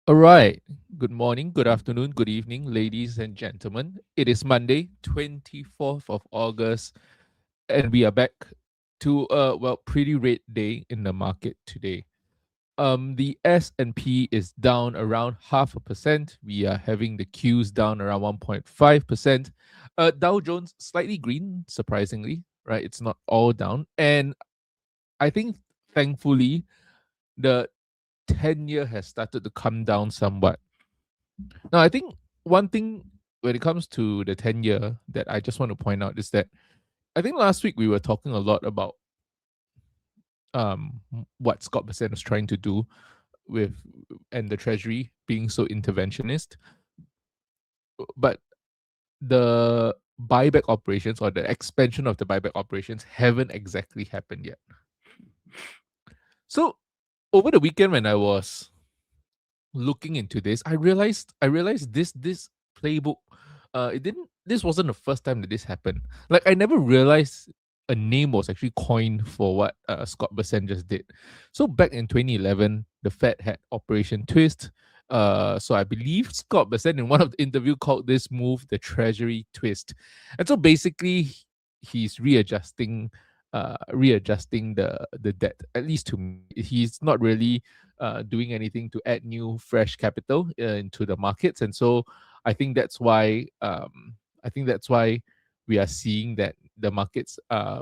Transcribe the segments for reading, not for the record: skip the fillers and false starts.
All right. Good morning, good afternoon, good evening, ladies and gentlemen. It is Monday, 24th of August, and we are back to a pretty red day in the market today. The S&P is down around 0.5%. We are having the Qs down around 1.5%. Dow Jones slightly green, surprisingly, right? It's not all down. And I think thankfully the 10-year has started to come down somewhat. Now, I think one thing when it comes to the 10-year that I just want to point out is that I think last week we were talking a lot about what Scott Bessent was trying to do with and the Treasury being so interventionist, but the buyback operations or the expansion of the buyback operations haven't exactly happened yet. So over the weekend when I was looking into this, I realized this playbook. It didn't. This wasn't the first time that this happened. Like I never realized a name was actually coined for what Scott Bessent just did. So back in 2011, the Fed had Operation Twist. So I believe Scott Bessent in one of the interview called this move the Treasury Twist, and so basically he's readjusting the debt. At least to me, he's not really doing anything to add new fresh capital into the markets, and so I think that's why we are seeing that the markets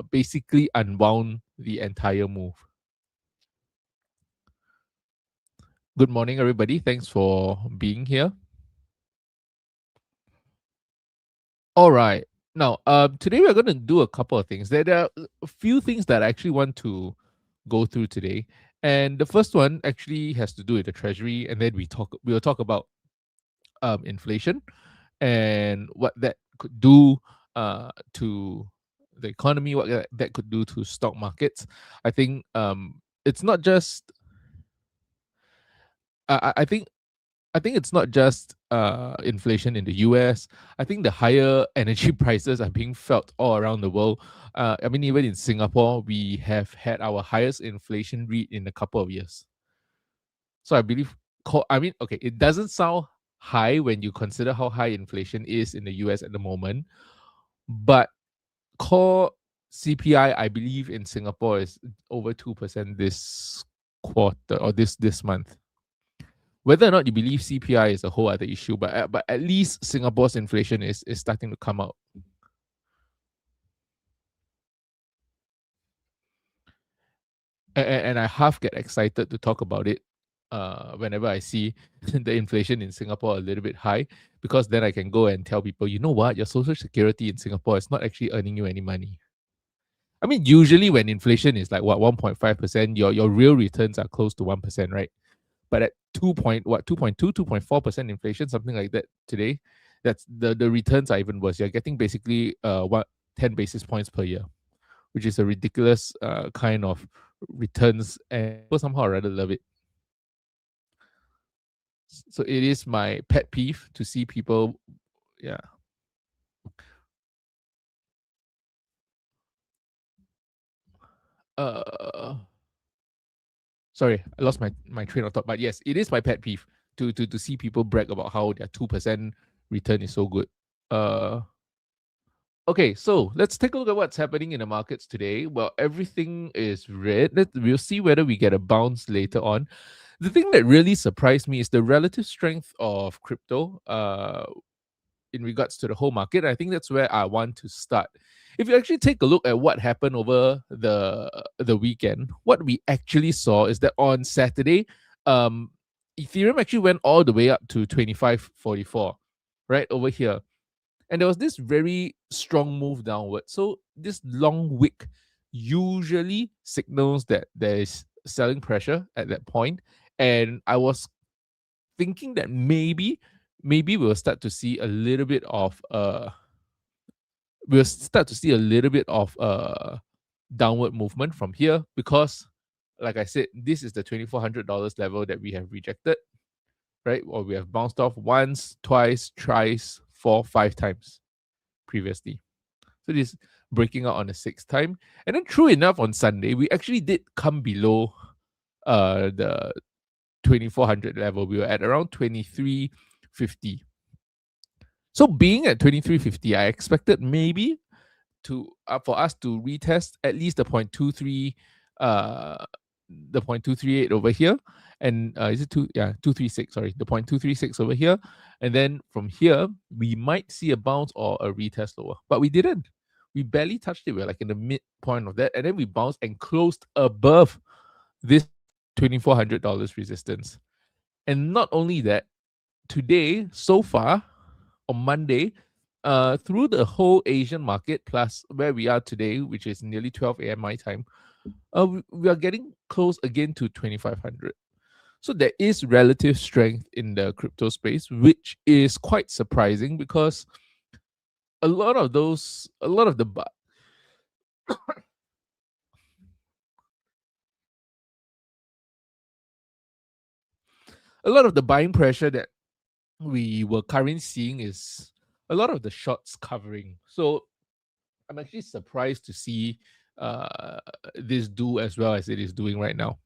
basically unwound the entire move. Good morning, everybody. Thanks for being here. All right. Now, today we're going to do a couple of things. There are a few things that I actually want to go through today, and the first one actually has to do with the treasury, and then we will talk about inflation and what that could do to the economy, what that could do to stock markets. I think it's not just. I think it's not just inflation in the US. I think the higher energy prices are being felt all around the world. I mean, even in Singapore, we have had our highest inflation rate in a couple of years. So I believe, okay, it doesn't sound high when you consider how high inflation is in the US at the moment, but core CPI, I believe in Singapore is over 2% this quarter or this month. Whether or not you believe CPI is a whole other issue, but at least Singapore's inflation is starting to come out. And I half get excited to talk about it whenever I see the inflation in Singapore a little bit high, because then I can go and tell people, you know what, your social security in Singapore is not actually earning you any money. I mean, usually when inflation is like what 1.5%, your real returns are close to 1%, right? But at 2.4% inflation, something like that today, that's the returns are even worse. You're getting basically 10 basis points per year, which is a ridiculous kind of returns, and people somehow rather love it. So it is my pet peeve to see people, yeah. Uh, Sorry, I lost my train of thought. But yes, it is my pet peeve to see people brag about how their 2% return is so good. Uh, Okay, so let's take a look at what's happening in the markets today. Well, everything is red. We'll see whether we get a bounce later on. The thing that really surprised me is the relative strength of crypto in regards to the whole market. I think that's where I want to start. If you actually take a look at what happened over the weekend, what we actually saw is that on Saturday, um, Ethereum actually went all the way up to 2544, right over here, and there was this very strong move downward. So this long wick usually signals that there is selling pressure at that point. And I was thinking that maybe we'll start to see a little bit of downward movement from here, because like I said, this is the $2,400 level that we have rejected, right? Or we have bounced off once, twice, thrice, 4, 5 times previously. So this breaking out on the sixth time. And then true enough, on Sunday, we actually did come below the 2400 level. We were at around 2350. So being at 2350, I expected maybe to for us to retest at least the 0.23 the 0.238 over here, and is it 236, sorry, the 0.236 over here, and then from here we might see a bounce or a retest lower, but we didn't. We barely touched it. We're like in the midpoint of that, and then we bounced and closed above this $2,400 resistance. And not only that, today so far on Monday, through the whole Asian market plus where we are today, which is nearly 12 a.m. my time, we are getting close again to 2,500. So there is relative strength in the crypto space, which is quite surprising because a lot of the a lot of the buying pressure that we were currently seeing is a lot of the shorts covering. So I'm actually surprised to see this do as well as it is doing right now.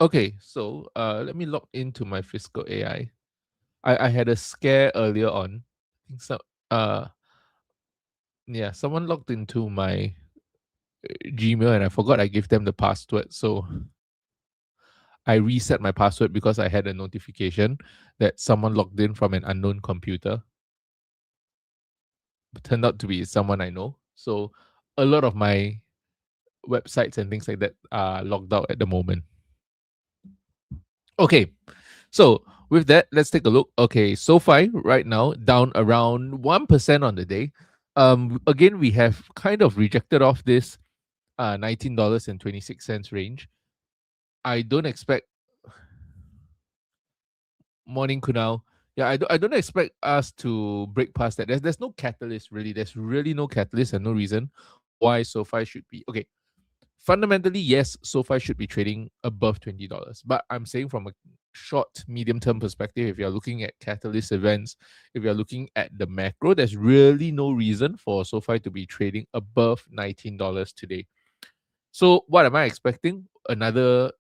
Okay, so let me log into my Fiscal AI. I had a scare earlier on. I think so. Yeah, someone logged into my Gmail and I forgot I gave them the password. So I reset my password because I had a notification that someone logged in from an unknown computer. It turned out to be someone I know. So a lot of my websites and things like that are logged out at the moment. Okay, so with that, let's take a look. Okay, SoFi right now down around 1% on the day. Again, we have kind of rejected off this $19.26 range. I don't expect morning Kunal. Yeah, I don't expect us to break past that. There's no catalyst really. There's really no catalyst and no reason why SoFi should be okay. Fundamentally, yes, SoFi should be trading above $20. But I'm saying from a short, medium term perspective, if you're looking at catalyst events, if you're looking at the macro, there's really no reason for SoFi to be trading above $19 today. So what am I expecting? Another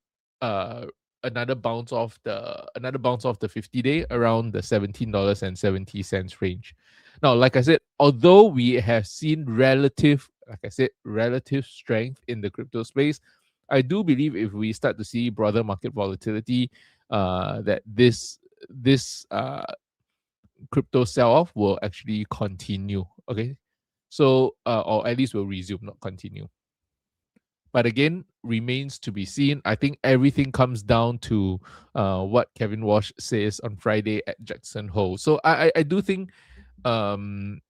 bounce off the 50-day around the $17.70 range. Now, like I said, although we have seen relative strength in the crypto space, I do believe if we start to see broader market volatility, that this crypto sell-off will actually continue. Okay. So or at least will resume, not continue. But again, remains to be seen. I think everything comes down to what Kevin Walsh says on Friday at Jackson Hole. So I do think um,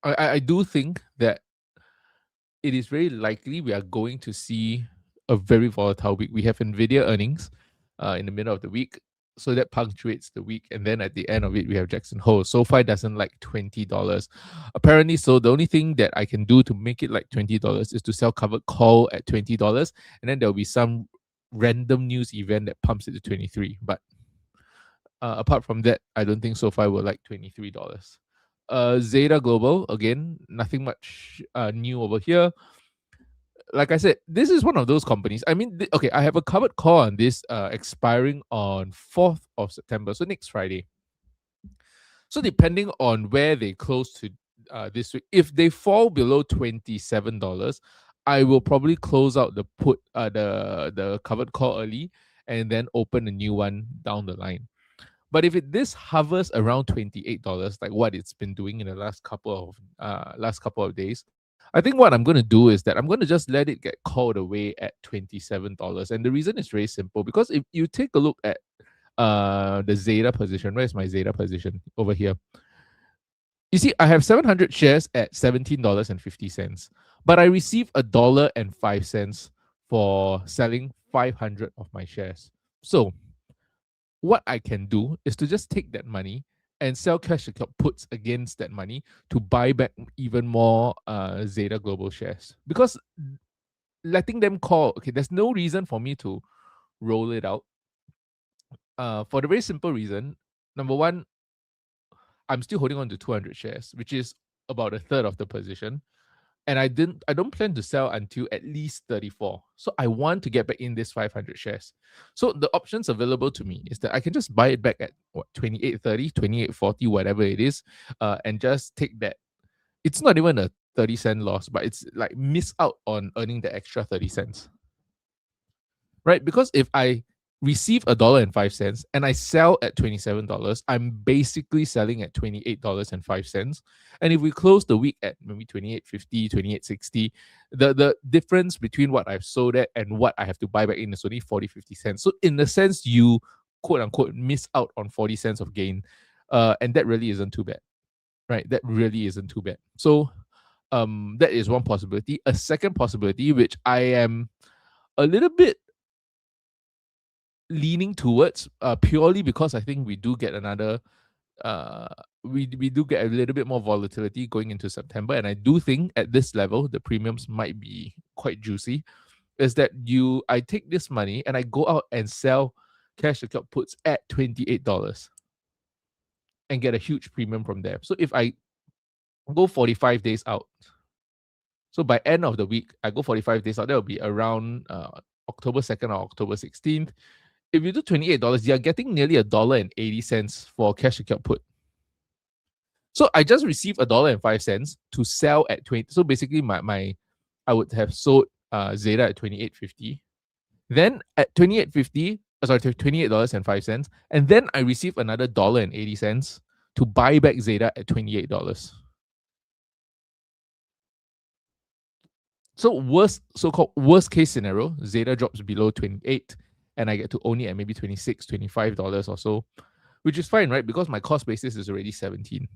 I do think that it is very likely we are going to see a very volatile week. We have Nvidia earnings in the middle of the week, so that punctuates the week, and then at the end of it, we have Jackson Hole. SoFi doesn't like $20, apparently. So the only thing that I can do to make it like $20 is to sell covered call at $20, and then there'll be some random news event that pumps it to 23. But apart from that, I don't think SoFi will like $23. Zeta Global, again, nothing much new over here. Like I said, this is one of those companies. I mean, okay, I have a covered call on this expiring on 4th of September, so next Friday. So depending on where they close to this week, if they fall below $27, I will probably close out the put the covered call early and then open a new one down the line. But if this hovers around $28, like what it's been doing in the last couple of days, I think what I'm going to do is that I'm going to just let it get called away at $27. And the reason is very simple, because if you take a look at the Zeta position, where's my Zeta position? Over here. You see, I have 700 shares at $17.50, but I receive $1.05 for selling 500 of my shares. So what I can do is to just take that money and sell cash secured puts against that money to buy back even more Zeta Global shares. Because letting them call, okay, there's no reason for me to roll it out. For the very simple reason, number one, I'm still holding on to 200 shares, which is about a third of the position. And I don't plan to sell until at least 34. So I want to get back in this 500 shares. So the options available to me is that I can just buy it back at what 28.30, 28.40, whatever it is, and just take that. It's not even a 30-cent loss, but it's like miss out on earning the extra 30 cents. Right? Because if I receive $1.05 and I sell at $27, I'm basically selling at $28.05. And if we close the week at maybe 28.50, 28.60, the difference between what I've sold at and what I have to buy back in is only 40-50 cents. So in a sense, you quote unquote miss out on 40 cents of gain. And that really isn't too bad. Right? That really isn't too bad. So that is one possibility. A second possibility, which I am a little bit leaning towards, purely because I think we do get another we do get a little bit more volatility going into September, and I do think at this level the premiums might be quite juicy, is that I take this money and I go out and sell cash secured puts at $28 and get a huge premium from there. So if I go 45 days out, so by end of the week I go 45 days out, that will be around October 2nd or October 16th. If you do $28, you're getting nearly $1.80 for cash secured put. So I just received $1.05 to sell at 20. So basically, I would have sold Zeta at 28.50. Then at 28.50, sorry, $28.05, and then I received another $1.80 to buy back Zeta at $28. So so-called worst case scenario, Zeta drops below 28 and I get to own it at maybe $26, $25 or so, which is fine, right? Because my cost basis is already 17.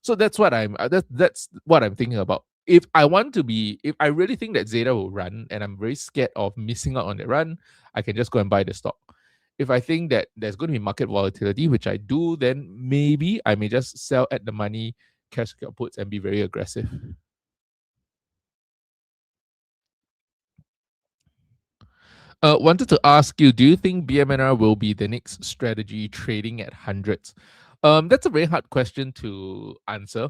So that's what that's what I'm thinking about. If I really think that Zeta will run and I'm very scared of missing out on that run, I can just go and buy the stock. If I think that there's going to be market volatility, which I do, then maybe I may just sell at the money, cash secured puts, and be very aggressive. Wanted to ask you, do you think BMNR will be the next strategy trading at hundreds? That's a very hard question to answer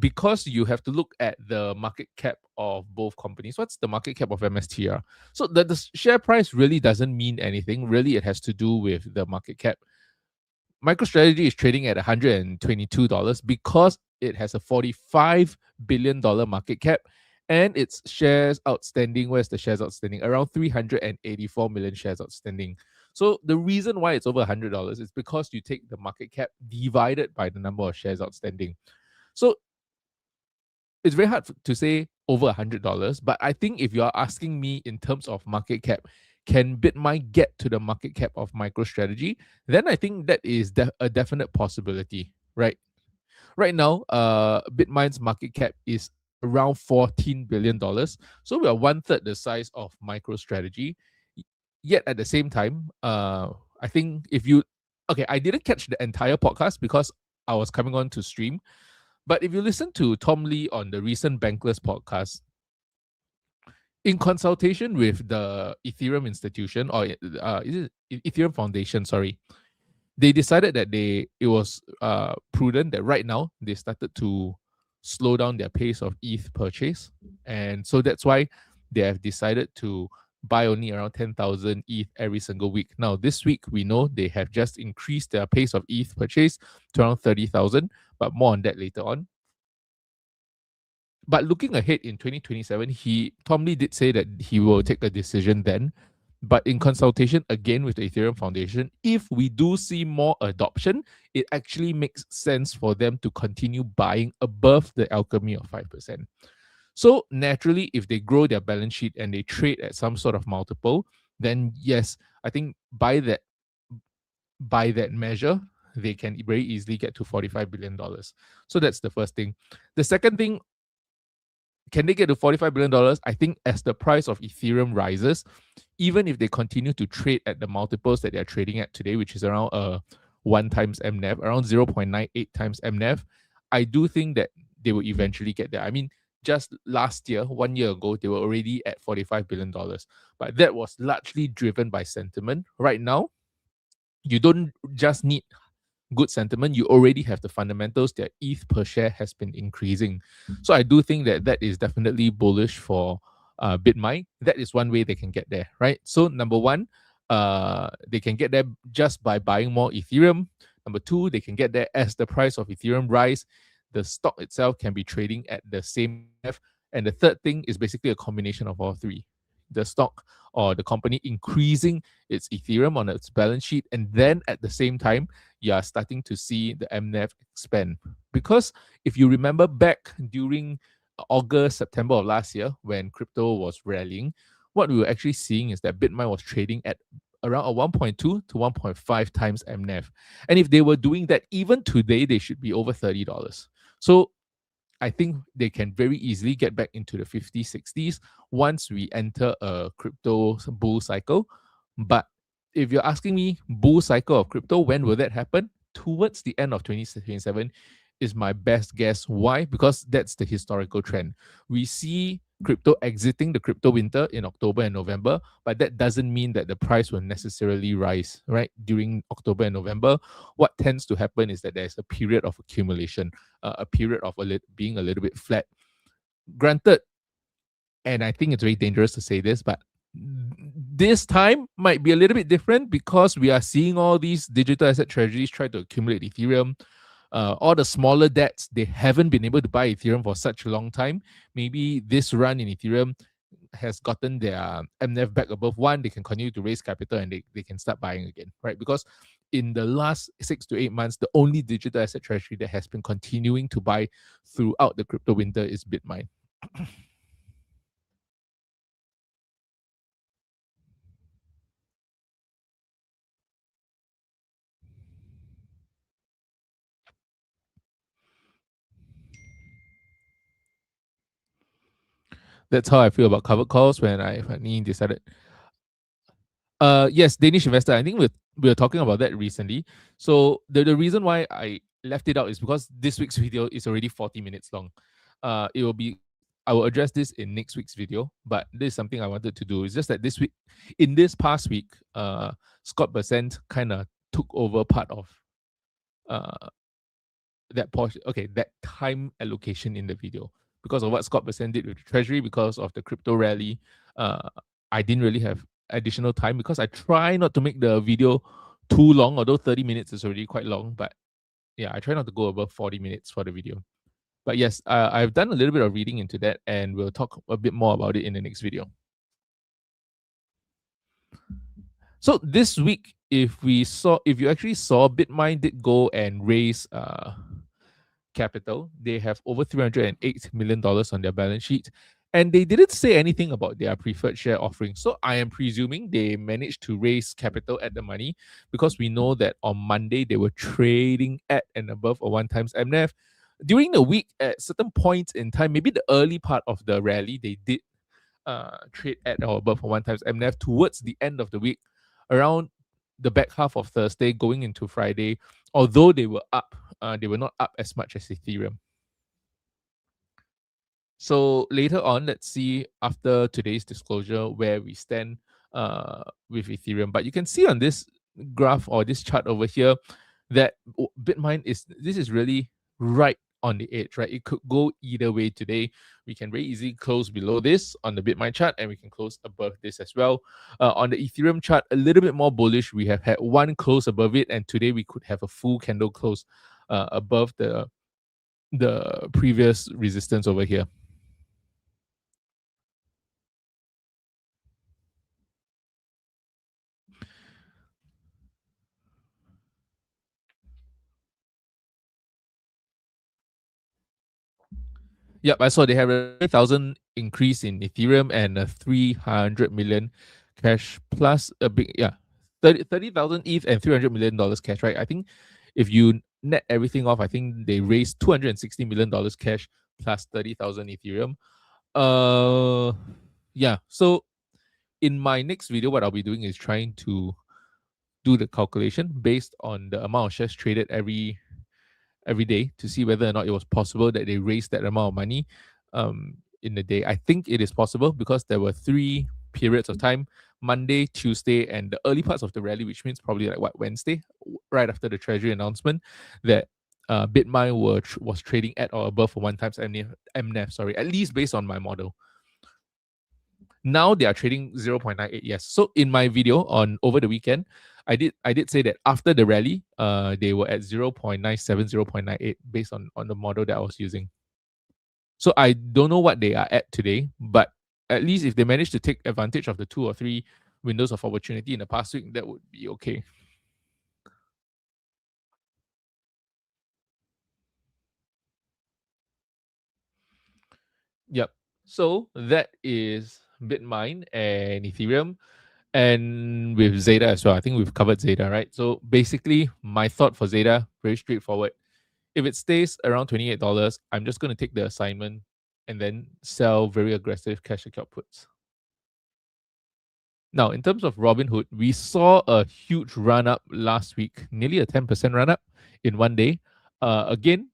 because you have to look at the market cap of both companies. What's the market cap of MSTR? So the share price really doesn't mean anything. Really, it has to do with the market cap. MicroStrategy is trading at $122 because it has a $45 billion market cap and its shares outstanding. Where's the shares outstanding? Around 384 million shares outstanding. So the reason why it's over $100 is because you take the market cap divided by the number of shares outstanding. So it's very hard to say over $100, but I think if you are asking me in terms of market cap, can BitMine get to the market cap of MicroStrategy? Then I think that is a definite possibility, right? Right now, BitMine's market cap is around $14 billion. So we are one third the size of MicroStrategy. Yet at the same time, I think I didn't catch the entire podcast because I was coming on to stream. But if you listen to Tom Lee on the recent Bankless podcast, in consultation with the Ethereum institution, or is it Ethereum Foundation, sorry, they decided that it was prudent that right now they started to slow down their pace of ETH purchase. And so that's why they have decided to buy only around 10,000 ETH every single week. Now, this week, we know they have just increased their pace of ETH purchase to around 30,000, but more on that later on. But looking ahead in 2027, Tom Lee did say that he will take a decision then. But in consultation again with the Ethereum Foundation, if we do see more adoption, it actually makes sense for them to continue buying above the alchemy of 5%. So naturally, if they grow their balance sheet and they trade at some sort of multiple, then yes, I think by that measure, they can very easily get to $45 billion. So that's the first thing. The second thing, can they get to $45 billion? I think as the price of Ethereum rises, even if they continue to trade at the multiples that they're trading at today, which is around 1 times MNAV, around 0.98 times MNAV, I do think that they will eventually get there. I mean, just last year, 1 year ago, they were already at $45 billion. But that was largely driven by sentiment. Right now, you don't just need good sentiment, you already have the fundamentals. Their ETH per share has been increasing. So I do think that that is definitely bullish for BitMine. That is one way they can get there, right? So number one, they can get there just by buying more Ethereum. Number two, they can get there as the price of Ethereum rise. The stock itself can be trading at the same F. And the third thing is basically a combination of all three. The stock or the company increasing its Ethereum on its balance sheet, and then at the same time, you are starting to see the MNAV expand. Because if you remember back during August, September of last year, when crypto was rallying, what we were actually seeing is that Bitcoin was trading at around a 1.2 to 1.5 times MNAV. And if they were doing that even today, they should be over $30. So I think they can very easily get back into the 50s, 60s once we enter a crypto bull cycle. But if you're asking me, bull cycle of crypto, when will that happen? Towards the end of 2027 is my best guess. Why? Because that's the historical trend. We see crypto exiting the crypto winter in October and November, but that doesn't mean that the price will necessarily rise, right? During October and November, what tends to happen is that there's a period of accumulation, a period of being a little bit flat. Granted, and I think it's very dangerous to say this, but this time might be a little bit different because we are seeing all these digital asset treasuries try to accumulate Ethereum. All the smaller debts, they haven't been able to buy Ethereum for such a long time. Maybe this run in Ethereum has gotten their MNAV back above one. They can continue to raise capital and they can start buying again, right? Because in the last 6 to 8 months, the only digital asset treasury that has been continuing to buy throughout the crypto winter is BitMine. That's how I feel about covered calls when I finally decided. Yes, Danish investor. I think we were talking about that recently. So the reason why I left it out is because this week's video is already 40 minutes long. It will be I will address this in next week's video, but this is something I wanted to do. It's just that this week, in this past week, Scott Bessent kind of took over part of uh that portion, okay, that time allocation in the video because of what Scott Bessent did with the treasury, because of the crypto rally. I didn't really have additional time because I try not to make the video too long, although 30 minutes is already quite long. But yeah, I try not to go above 40 minutes for the video. But yes, I've done a little bit of reading into that, and we'll talk a bit more about it in the next video. So this week, if you actually saw, BitMine did go and raise capital. They have over $308 million on their balance sheet. And they didn't say anything about their preferred share offering. So I am presuming they managed to raise capital at the money because we know that on Monday they were trading at and above a 1 times MNAV. During the week, at certain points in time, maybe the early part of the rally, they did trade at or above a 1 times MNAV. Towards the end of the week, around the back half of Thursday, going into Friday, although they were up, they were not up as much as Ethereum. So later on, let's see after today's disclosure where we stand with Ethereum. But you can see on this graph or this chart over here that BitMine is really right on the edge, right? It could go either way today. We can very easily close below this on the BitMine chart, and we can close above this as well. On the Ethereum chart, a little bit more bullish. We have had one close above it, and today we could have a full candle close above the previous resistance over here. Yep, I saw they have a 1,000 increase in Ethereum and a 300 million cash plus a big, 30,000 ETH and $300 million cash, right? I think if you net everything off, I think they raised $260 million cash plus 30,000 Ethereum. Yeah, so in my next video, what I'll be doing is trying to do the calculation based on the amount of shares traded every day to see whether or not it was possible that they raised that amount of money in the day. I think it is possible because there were 3 periods of time: Monday, Tuesday, and the early parts of the rally, which means probably like Wednesday, right after the Treasury announcement, that Bitmine was trading at or above for 1 times MNAV, sorry, at least based on my model. Now they are trading 0.98. Yes. So in my video on over the weekend, I did say that after the rally, they were at 0.97, 0.98 based on the model that I was using. So I don't know what they are at today, but at least if they manage to take advantage of the 2 or 3 windows of opportunity in the past week, that would be okay. Yep. So that is Bitmine and Ethereum. And with Zeta as well. I think we've covered Zeta, right? So basically, my thought for Zeta, very straightforward. If it stays around $28, I'm just going to take the assignment and then sell very aggressive cash account puts. Now, in terms of Robinhood, we saw a huge run up last week, nearly a 10% run up in one day. Again,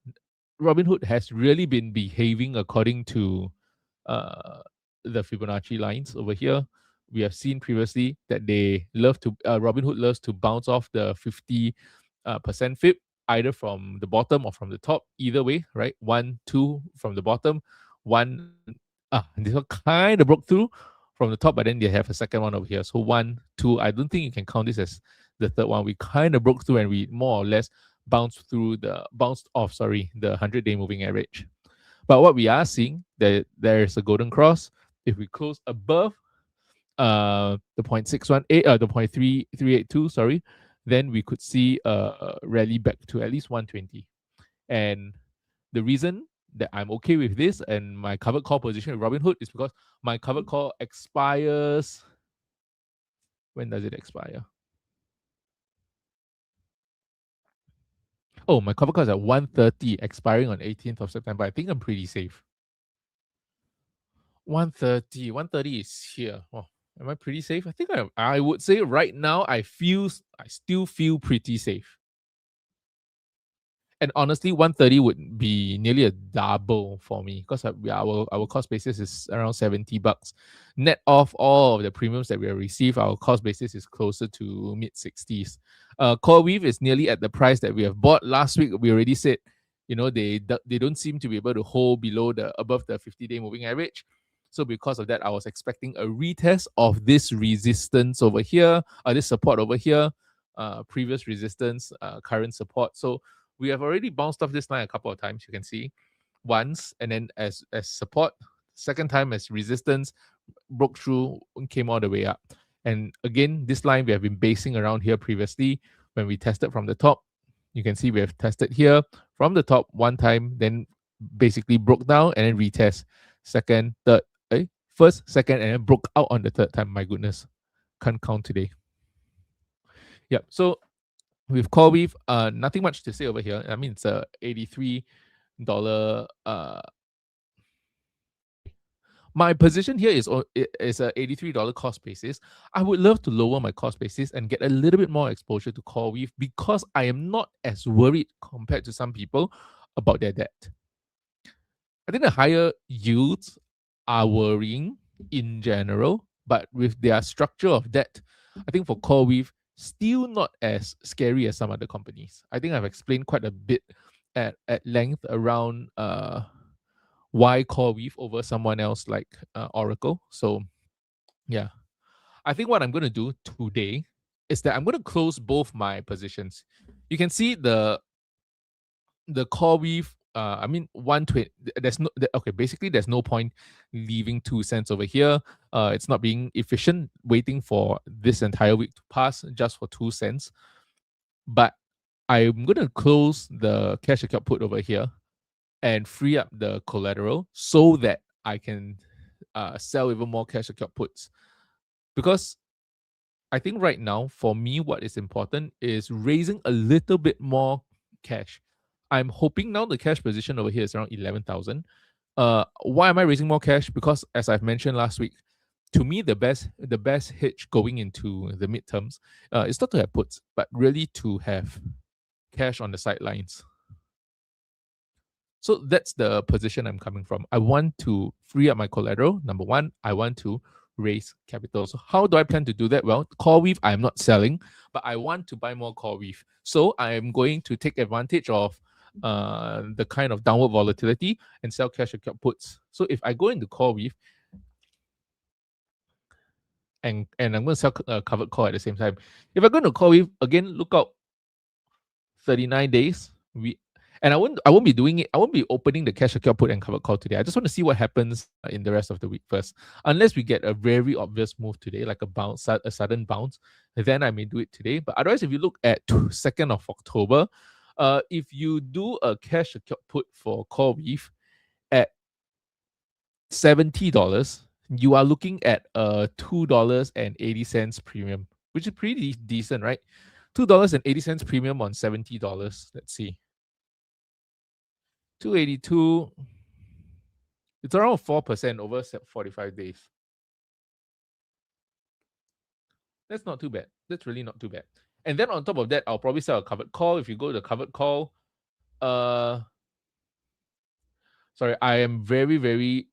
Robinhood has really been behaving according to uh, the Fibonacci lines over here. We have seen previously that they love to Robinhood loves to bounce off the 50% fib, either from the bottom or from the top. Either way, right? 1, 2 from the bottom, one. This one kind of broke through from the top, but then they have a second one over here. So 1, 2. I don't think you can count this as the third one. We kind of broke through and we more or less bounced off. Sorry, the 100-day moving average. But what we are seeing, that there is a golden cross. If we close above the 0.618, the 0.3382, sorry, then we could see a rally back to at least 120. And the reason that I'm okay with this and my covered call position with Robinhood is because my covered call expires. When does it expire? Oh, my cover call is at 1:30, expiring on 18th of September. I think I'm pretty safe. 1:30. 1:30 is here. Oh, am I pretty safe? I think I would say right now I still feel pretty safe. And honestly, 1:30 would be nearly a double for me because our cost basis is around $70. Net off all of the premiums that we have received, our cost basis is closer to mid 60s. CoreWeave is nearly at the price that we have bought. Last week we already said, they don't seem to be able to hold above the 50-day moving average. So because of that, I was expecting a retest of this resistance over here, this support over here, previous resistance, current support. So we have already bounced off this line a couple of times. You can see once, and then as support, second time as resistance, broke through and came all the way up. And again, this line we have been basing around here previously when we tested from the top. You can see we have tested here from the top one time, then basically broke down and then retest second, third, first, second, and then broke out on the third time. My goodness, can't count today. Yeah, so with CoreWeave, nothing much to say over here. I mean, it's a $83. My position here is a $83 cost basis. I would love to lower my cost basis and get a little bit more exposure to CoreWeave because I am not as worried compared to some people about their debt. I think the higher yields are worrying in general, but with their structure of debt, I think for CoreWeave, still not as scary as some other companies. I think I've explained quite a bit at length around why CoreWeave over someone else like Oracle. So yeah, I think what I'm going to do today is that I'm going to close both my positions. You can see the CoreWeave. I mean, 120. Basically, there's no point leaving 2 cents over here. It's not being efficient waiting for this entire week to pass just for 2 cents. But I'm going to close the cash account put over here and free up the collateral so that I can sell even more cash account puts. Because I think right now, for me, what is important is raising a little bit more cash. I'm hoping now the cash position over here is around 11,000. Why am I raising more cash? Because as I've mentioned last week, to me, the best hedge going into the midterms is not to have puts, but really to have cash on the sidelines. So that's the position I'm coming from. I want to free up my collateral. Number one, I want to raise capital. So how do I plan to do that? Well, CoreWeave, I'm not selling, but I want to buy more CoreWeave. So I'm going to take advantage of the kind of downward volatility and sell cash account puts. So if I go into CoreWeave and I'm going to sell covered call at the same time, if I go into CoreWeave, again, look out 39 days. I won't be doing it. I won't be opening the cash account put and covered call today. I just want to see what happens in the rest of the week first. Unless we get a very obvious move today, like a sudden bounce, then I may do it today. But otherwise, if you look at 2nd of October, if you do a cash account put for CoreWeave at $70, you are looking at a $2.80 premium, which is pretty decent, right? $2.80 premium on $70. Let's see. 282. It's around 4% over 45 days. That's not too bad. That's really not too bad. And then on top of that, I'll probably sell a covered call. If you go to the covered call, sorry, I am very, very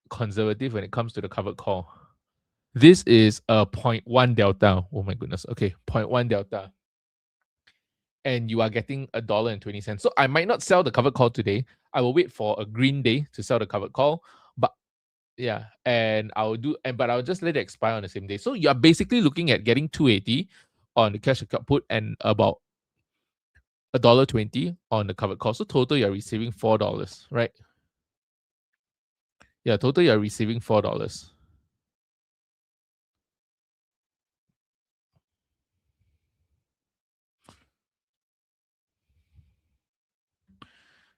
conservative when it comes to the covered call. This is a 0.1 delta. Oh my goodness. Okay, 0.1 delta. And you are getting $1.20. So I might not sell the covered call today. I will wait for a green day to sell the covered call. But yeah, and but I'll just let it expire on the same day. So you're basically looking at getting 280 on the cash account put and about $1.20 on the covered call. So total you're receiving $4, right? Yeah, total you're receiving $4.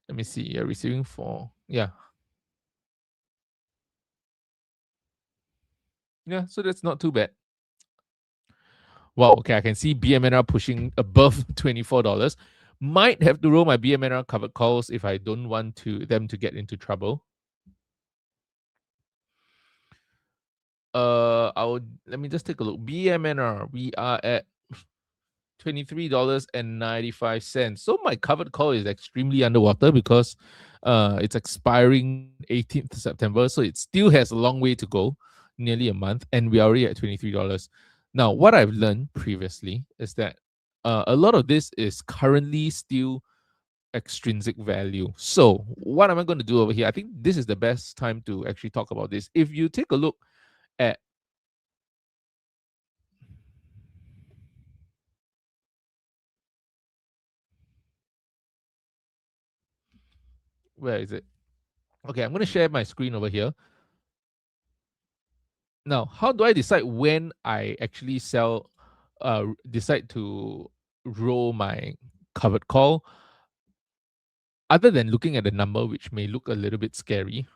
Let me see. You're receiving 4. Yeah. Yeah, so that's not too bad. Wow, okay, I can see BMNR pushing above $24. Might have to roll my BMNR covered calls if I don't want them to get into trouble. Let me just take a look. BMNR, we are at $23.95. So my covered call is extremely underwater because it's expiring 18th September. So it still has a long way to go, nearly a month, and we're already at $23. Now, what I've learned previously is that a lot of this is currently still extrinsic value. So what am I going to do over here? I think this is the best time to actually talk about this. If you take a look at where is it? Okay, I'm going to share my screen over here. Now, how do I decide when I actually decide to roll my covered call? Other than looking at the number, which may look a little bit scary,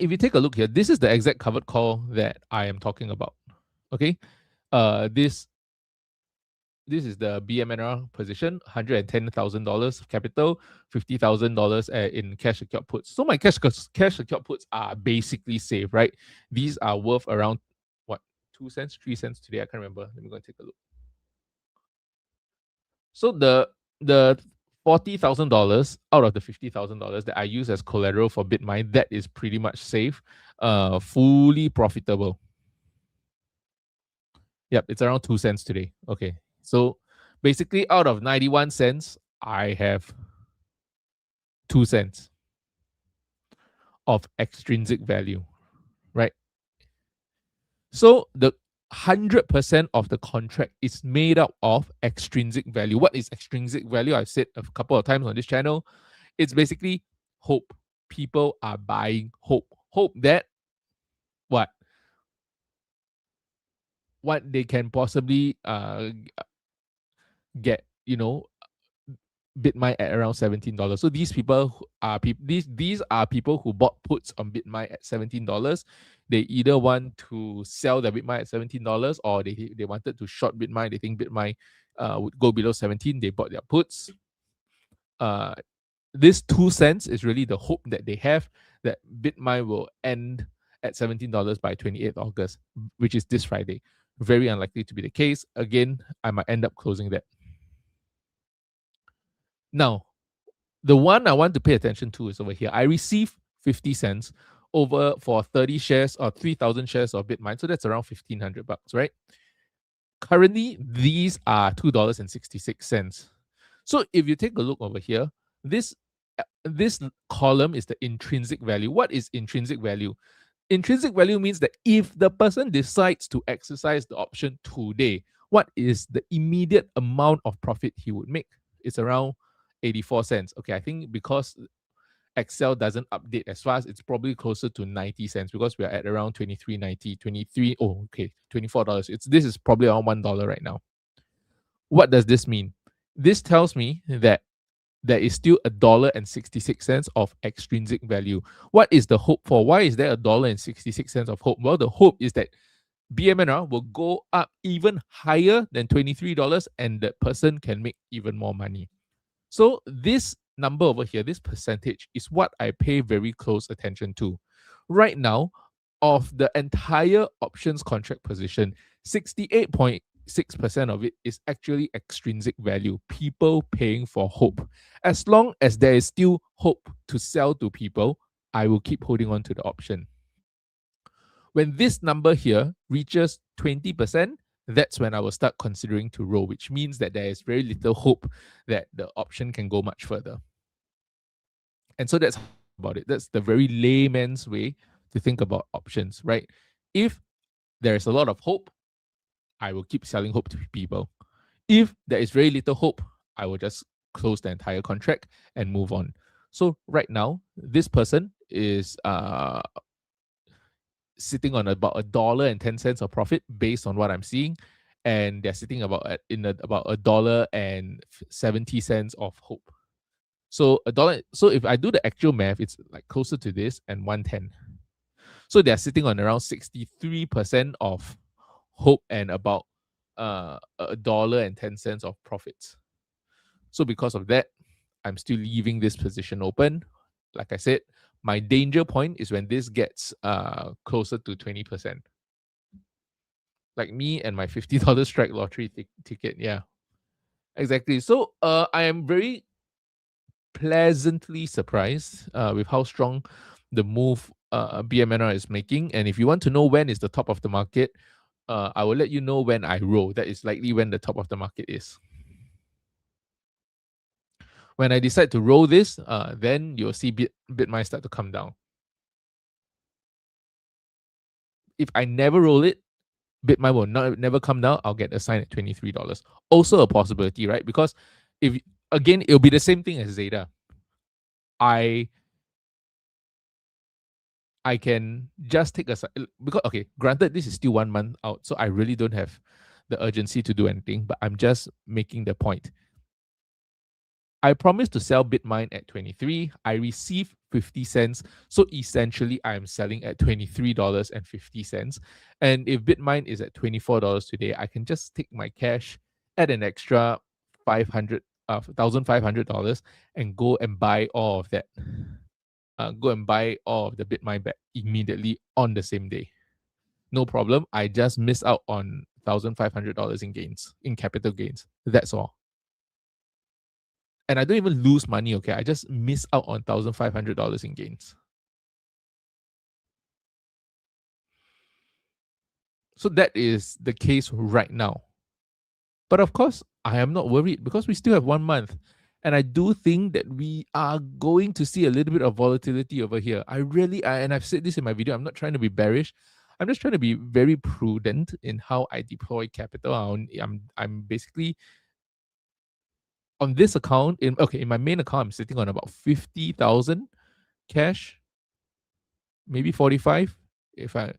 if you take a look here, this is the exact covered call that I am talking about. Okay, this is the BMNR position, $110,000 capital, $50,000 in cash account puts. So my cash account puts are basically safe, right? These are worth around what, 2 cents, 3 cents today? I can't remember. Let me go and take a look. So the $40,000 out of the $50,000 that I use as collateral for BitMine, that is pretty much safe, fully profitable. Yep, it's around 2 cents today. Okay, so basically out of 91 cents, I have 2 cents of extrinsic value, right? So the 100% of the contract is made up of extrinsic value. What is extrinsic value? I've said a couple of times on this channel. It's basically hope. People are buying hope. Hope that what they can possibly get, BitMine at around $17. So these people are these are people who bought puts on BitMine at $17. They either want to sell their BitMine at $17 or they wanted to short BitMine. They think BitMine would go below 17. They bought their puts. This 2 cents is really the hope that they have that BitMine will end at $17 by 28th August, which is this Friday. Very unlikely to be the case. Again, I might end up closing that. Now, the one I want to pay attention to is over here. I receive 50 cents over for 30 shares or 3,000 shares of BitMine. So that's around $1,500, right? Currently, these are $2.66. So if you take a look over here, this column is the intrinsic value. What is intrinsic value? Intrinsic value means that if the person decides to exercise the option today, what is the immediate amount of profit he would make? It's around 84 cents. Okay, I think because Excel doesn't update as fast, it's probably closer to 90 cents because we are at around 23.90, 23. Oh, okay, $24. This is probably around $1 right now. What does this mean? This tells me that there is still $1.66 of extrinsic value. What is the hope for? Why is there $1.66 of hope? Well, the hope is that BMNR will go up even higher than $23 and the person can make even more money. So this number over here, this percentage, is what I pay very close attention to. Right now, of the entire options contract position, 68.6% of it is actually extrinsic value, people paying for hope. As long as there is still hope to sell to people, I will keep holding on to the option. When this number here reaches 20%, that's when I will start considering to roll, which means that there is very little hope that the option can go much further. And so that's about it. That's the very layman's way to think about options, right? If there is a lot of hope, I will keep selling hope to people. If there is very little hope, I will just close the entire contract and move on. So right now, this person is sitting on about $1.10 of profit based on what I'm seeing, and they're sitting about about $1.70 of hope. So $1. So if I do the actual math, it's like closer to this and 110. So they're sitting on around 63% of hope and about $1.10 of profits. So because of that, I'm still leaving this position open. Like I said, my danger point is when this gets closer to 20%. Like me and my $50 strike lottery ticket. Yeah, exactly. So I am very pleasantly surprised with how strong the move BMNR is making. And if you want to know when is the top of the market, I will let you know when I roll. That is likely when the top of the market is. When I decide to roll this, then you'll see BitMine start to come down. If I never roll it, BitMine will never come down. I'll get assigned at $23. Also a possibility, right? Because if again, it'll be the same thing as Zeta. I can just take a because okay, granted this is still 1 month out, so I really don't have the urgency to do anything, but I'm just making the point. I promised to sell BitMine at 23. I received 50 cents. So essentially, I'm selling at $23.50. And if BitMine is at $24 today, I can just take my cash, add an extra $1,500 and go and buy all of that. Go and buy all of the BitMine back immediately on the same day. No problem. I just miss out on $1,500 in gains, in capital gains. That's all. And I don't even lose money, okay? I just miss out on $1,500 in gains. So that is the case right now. But of course, I am not worried because we still have 1 month. And I do think that we are going to see a little bit of volatility over here. And I've said this in my video, I'm not trying to be bearish. I'm just trying to be very prudent in how I deploy capital. I'm basically on this account, in my main account, I'm sitting on about 50,000 cash, maybe 45. If I,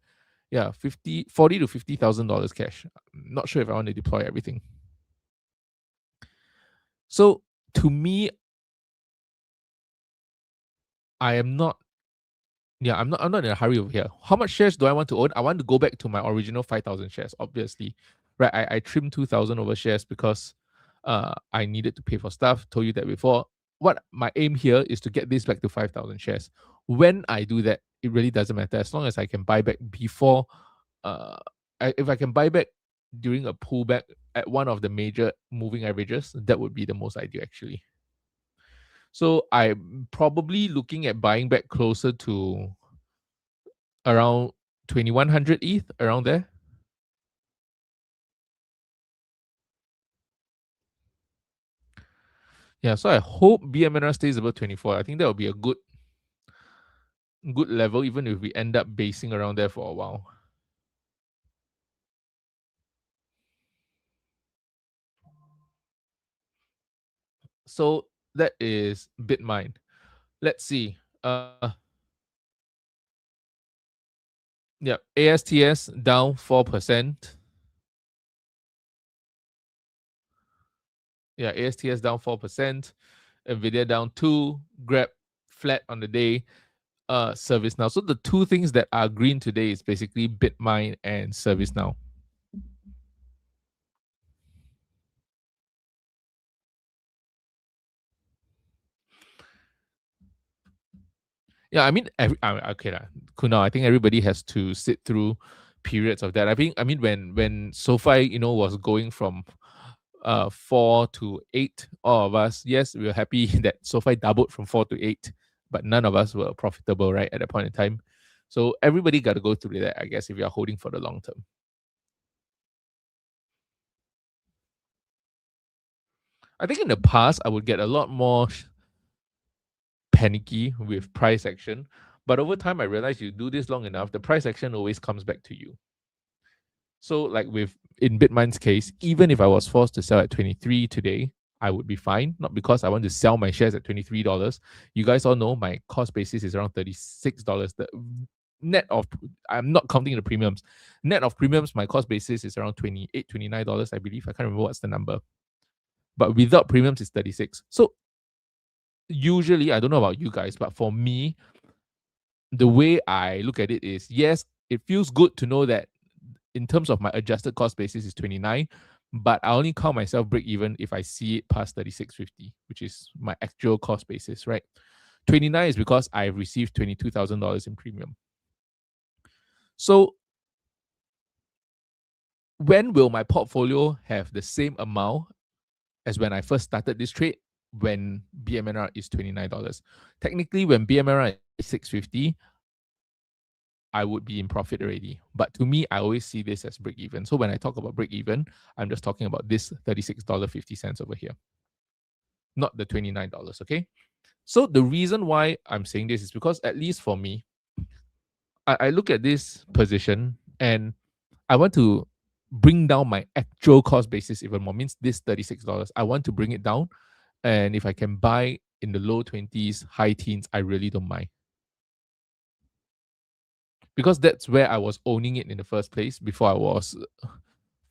yeah, 40 to $50,000 cash. I'm not sure if I want to deploy everything. So to me, I'm not in a hurry over here. How much shares do I want to own? I want to go back to my original 5,000 shares, obviously. Right, I trimmed 2,000 over shares because I needed to pay for stuff. Told you that before. What my aim here is to get this back to 5,000 shares. when I do that, it really doesn't matter as long as I can buy back before. Uh, if I can buy back during a pullback at one of the major moving averages, that would be the most ideal actually. So I'm probably looking at buying back closer to around 2100 ETH, around there. Yeah, so I hope BMNR stays above 24. I think that would be a good level, even if we end up basing around there for a while. So that is BitMine. Let's see. Yeah, ASTS down 4%. Yeah, ASTS down 4%. Nvidia down 2. Grab flat on the day. ServiceNow. So the two things that are green today is basically BitMine and ServiceNow. Yeah, I mean, okay lah, Kunal. I think everybody has to sit through periods of that. I mean, when SoFi, was going from 4 to 8, all of us, yes, we were happy that SoFi doubled from 4 to 8, but none of us were profitable, right, at that point in time. So everybody got to go through that, I guess, if you're holding for the long term. I think in the past I would get a lot more panicky with price action, but over time I realized you do this long enough, the price action always comes back to you. So like in Bitmine's case, even if I was forced to sell at 23 today, I would be fine. Not because I want to sell my shares at $23. You guys all know my cost basis is around $36. The net of, I'm not counting the premiums. Net of premiums, my cost basis is around $28, $29, I believe. I can't remember what's the number. But without premiums, it's 36. So usually, I don't know about you guys, but for me, the way I look at it is, yes, it feels good to know that in terms of my adjusted cost basis is 29, but I only count myself break even if I see it past 36.50, which is my actual cost basis, right? 29 is because I've received $22,000 in premium. So when will my portfolio have the same amount as when I first started this trade? When BMNR is $29. Technically, when BMNR is 650, I would be in profit already. But to me, I always see this as break even. So when I talk about break even, I'm just talking about this $36.50 over here, not the $29. Okay. So the reason why I'm saying this is because, at least for me, I look at this position and I want to bring down my actual cost basis even more. Means this $36. I want to bring it down. And if I can buy in the low 20s, high teens, I really don't mind. Because that's where I was owning it in the first place before I was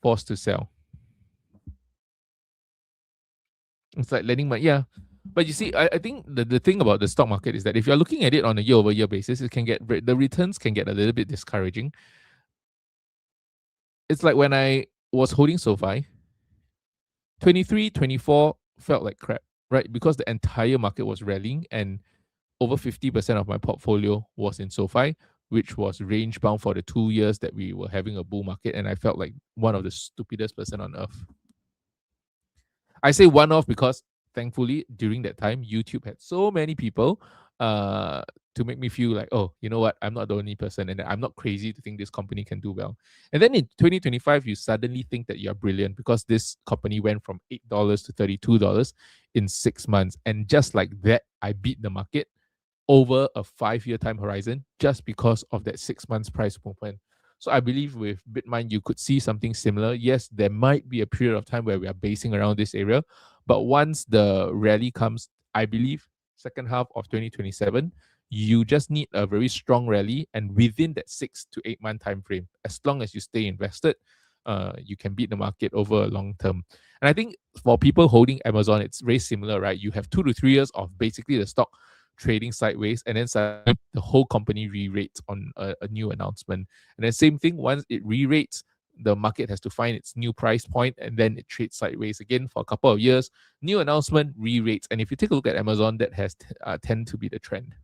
forced to sell. It's like letting my, yeah. But you see, I think the thing about the stock market is that if you're looking at it on a year-over-year basis, it can get, the returns can get a little bit discouraging. It's like when I was holding SoFi, 23, 24 felt like crap, right? Because the entire market was rallying and over 50% of my portfolio was in SoFi, which was range bound for the 2 years that we were having a bull market. And I felt like one of the stupidest person on earth. I say one off because thankfully during that time, YouTube had so many people to make me feel like, oh, you know what? I'm not the only person and I'm not crazy to think this company can do well. And then in 2025, you suddenly think that you're brilliant because this company went from $8 to $32 in 6 months. And just like that, I beat the market over a 5-year time horizon just because of that 6 months price movement. So I believe with Bitmine, you could see something similar. Yes, there might be a period of time where we are basing around this area, but once the rally comes, I believe second half of 2027, you just need a very strong rally, and within that 6 to 8 month time frame, as long as you stay invested, you can beat the market over a long term. And I think for people holding Amazon, it's very similar, right? You have 2 to 3 years of basically the stock trading sideways, and then suddenly the whole company re-rates on a new announcement. And then same thing, once it re-rates, the market has to find its new price point, and then it trades sideways again for a couple of years. New announcement, re-rates. And if you take a look at Amazon, that has tend to be the trend.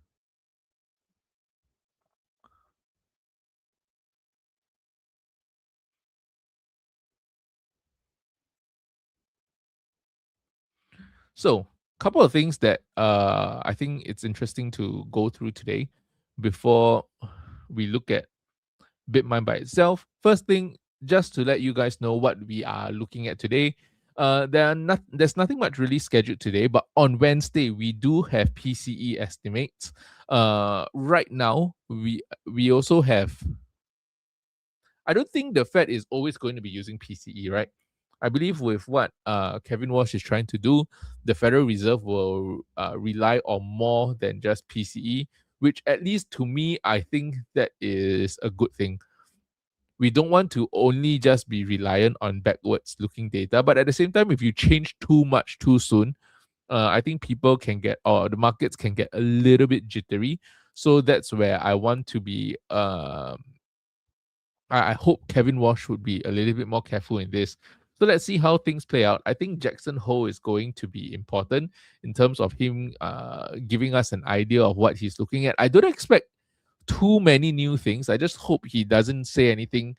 So, couple of things that I think it's interesting to go through today before we look at Bitmine by itself. First thing, just to let you guys know what we are looking at today. There's nothing much really scheduled today, but on Wednesday we do have PCE estimates. Right now we also have. I don't think the Fed is always going to be using PCE, right? I believe with what Kevin Walsh is trying to do, the Federal Reserve will rely on more than just PCE, which at least to me, I think that is a good thing. We don't want to only just be reliant on backwards looking data, but at the same time, if you change too much too soon, I think people can get, or the markets can get a little bit jittery. So that's where I want to be. I hope Kevin Walsh would be a little bit more careful in this. So let's see how things play out. I think Jackson Hole is going to be important in terms of him giving us an idea of what he's looking at. I don't expect too many new things. I just hope he doesn't say anything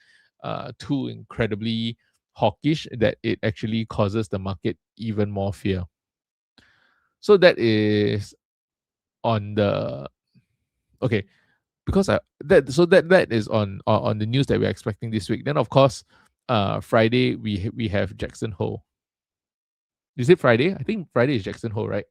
too incredibly hawkish that it actually causes the market even more fear. So that is on the okay because that is on the news that we're expecting this week. Then of course, Friday we have Jackson Hole. Is it Friday? I think Friday is Jackson Hole, right?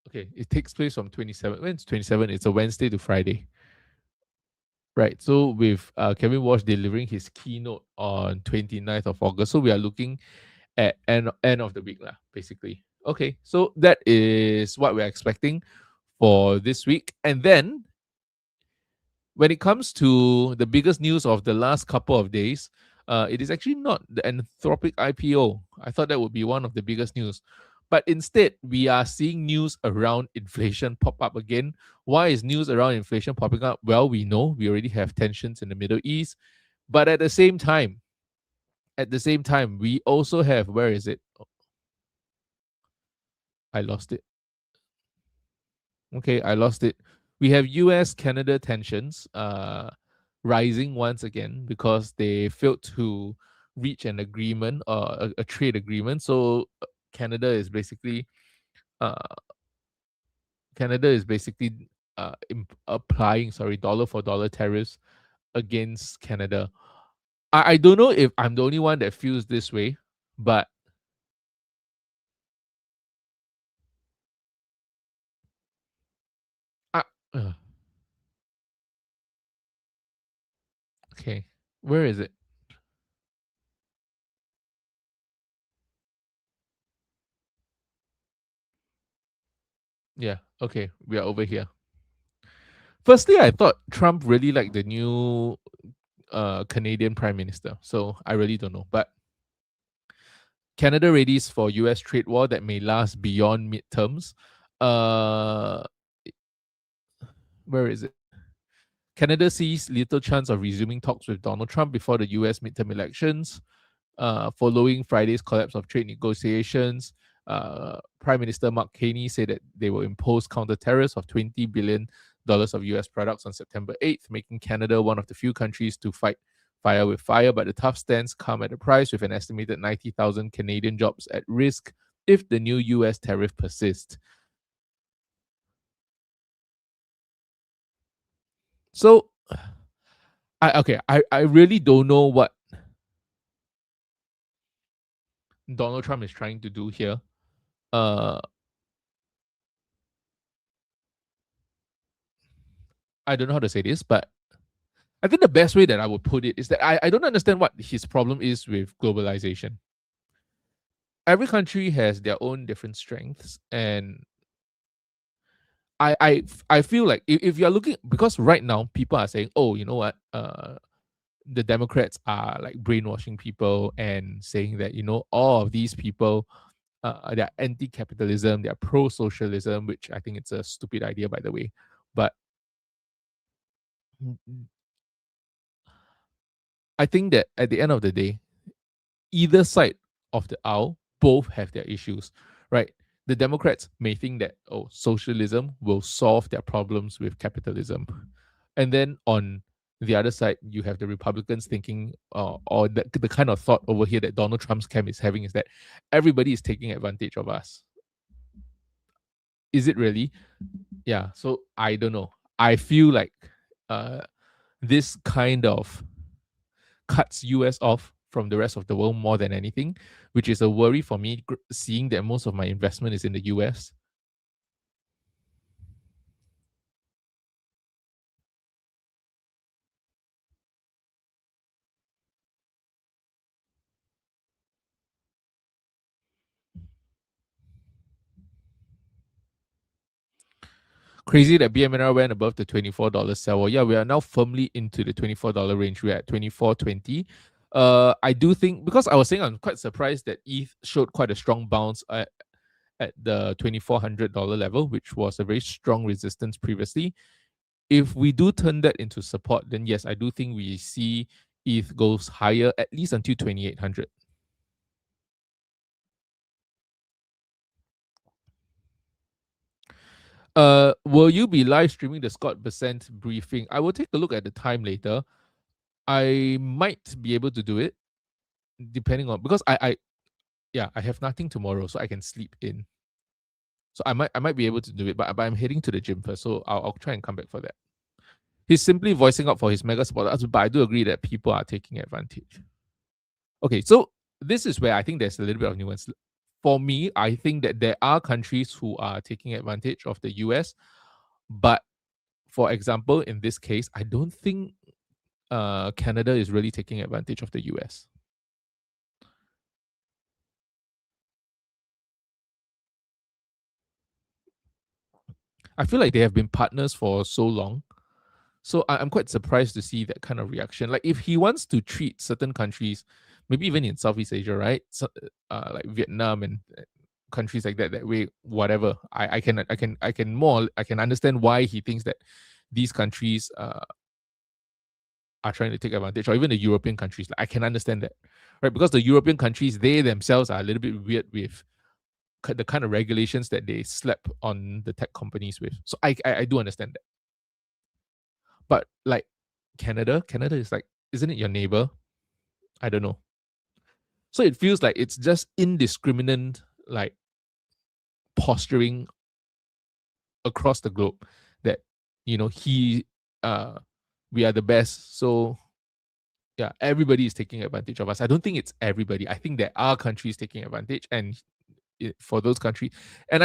Okay, it takes place from 27. When it's 27, it's a Wednesday to Friday. Right. So with Kevin Walsh delivering his keynote on 29th of August. So we are looking at end of the week, lah, basically. Okay. So that is what we're expecting for this week. And then when it comes to the biggest news of the last couple of days, it is actually not the Anthropic IPO. I thought that would be one of the biggest news. But instead, we are seeing news around inflation pop up again. Why is news around inflation popping up? Well, we know we already have tensions in the Middle East. But at the same time, we also have, where is it? Oh, I lost it. Okay, I lost it. We have US Canada tensions rising once again because they failed to reach an agreement or a trade agreement. So Canada is basically uh, Canada is basically applying dollar for dollar tariffs against Canada. I don't know if I'm the only one that feels this way, but I, uh, okay, where is it? Yeah, okay, we are over here. Firstly, I thought Trump really liked the new Canadian Prime Minister, so I really don't know. But Canada readies for US trade war that may last beyond midterms. Uh, where is it? Canada sees little chance of resuming talks with Donald Trump before the US midterm elections. Following Friday's collapse of trade negotiations, Prime Minister Mark Carney said that they will impose counter tariffs of $20 billion of US products on September 8th, making Canada one of the few countries to fight fire with fire. But the tough stance come at a price, with an estimated 90,000 Canadian jobs at risk if the new US tariff persists. So, I really don't know what Donald Trump is trying to do here. Uh, I don't know how to say this, but I think the best way that I would put it is that I don't understand what his problem is with globalization. Every country has their own different strengths, and I feel like if you're looking, because right now people are saying, oh, you know what, the Democrats are like brainwashing people and saying that all of these people, they're anti-capitalism, they're pro-socialism, which I think it's a stupid idea, by the way. But I think that at the end of the day, either side of the aisle both have their issues, right? the Democrats may think that, oh, socialism will solve their problems with capitalism. And then on the other side, you have the Republicans thinking, or the kind of thought over here that Donald Trump's camp is having is that everybody is taking advantage of us. Is it really? Yeah. So I don't know. I feel like uh, this kind of cuts US off from the rest of the world more than anything, which is a worry for me, seeing that most of my investment is in the US. Crazy that BMNR went above the $24 sell. Well, yeah, we are now firmly into the $24 range. We're at 24.20. I do think, because I was saying I'm quite surprised that ETH showed quite a strong bounce at the $2,400 level, which was a very strong resistance previously. If we do turn that into support, then yes, I do think we see ETH goes higher at least until 2,800. Will you be live streaming the Scott Bessent briefing? I will take a look at the time later. I might be able to do it, depending on, because I have nothing tomorrow, so I can sleep in. So I might be able to do it, but I'm heading to the gym first, so I'll try and come back for that. He's simply voicing out for his mega supporters, but I do agree that people are taking advantage. Okay, so this is where I think there's a little bit of nuance. For me, I think that there are countries who are taking advantage of the US, but for example, in this case, I don't think Canada is really taking advantage of the US. I feel like they have been partners for so long. So I'm quite surprised to see that kind of reaction. Like if he wants to treat certain countries, maybe even in Southeast Asia, right? So, like Vietnam and countries like that way, whatever. I can understand why he thinks that these countries are trying to take advantage, or even the European countries. Like, I can understand that, right? Because the European countries, they themselves are a little bit weird with the kind of regulations that they slap on the tech companies with. So I do understand that. But like Canada is like, isn't it your neighbor? I don't know. So it feels like it's just indiscriminate, like posturing across the globe that he we are the best. So yeah, everybody is taking advantage of us. I don't think it's everybody. I think there are countries taking advantage, and for those countries, and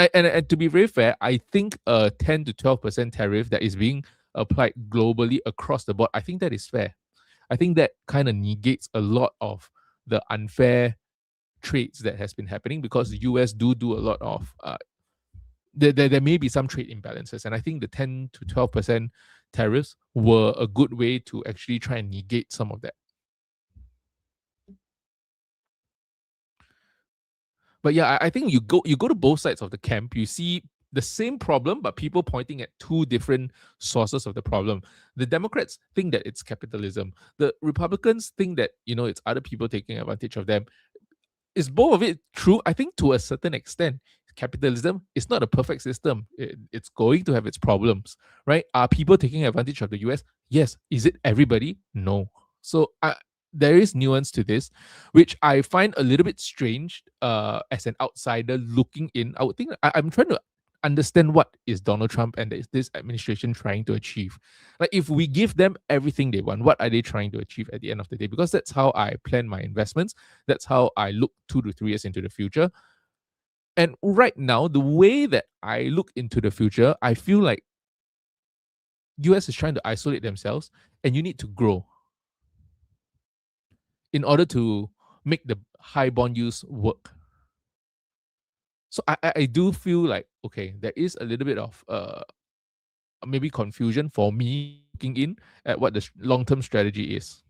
to be very fair, I think a 10 to 12% tariff that is being applied globally across the board, I think that is fair. I think that kind of negates a lot of the unfair trades that has been happening, because the US do a lot of there may be some trade imbalances, and I think the 10 to 12% tariffs were a good way to actually try and negate some of that. But yeah, I think you go to both sides of the camp, you see the same problem, but people pointing at two different sources of the problem. The Democrats think that it's capitalism. The Republicans think that it's other people taking advantage of them. Is both of it true? I think to a certain extent. Capitalism is not a perfect system. It's going to have its problems, right? Are people taking advantage of the US? Yes. Is it everybody? No. So there is nuance to this, which I find a little bit strange as an outsider looking in. I would think I'm trying to understand what is Donald Trump and this administration trying to achieve. Like if we give them everything they want, what are they trying to achieve at the end of the day? Because that's how I plan my investments. That's how I look 2 to 3 years into the future. And right now, the way that I look into the future, I feel like US is trying to isolate themselves, and you need to grow in order to make the high bond use work. So I do feel like, okay, there is a little bit of maybe confusion for me looking in at what the long term strategy is.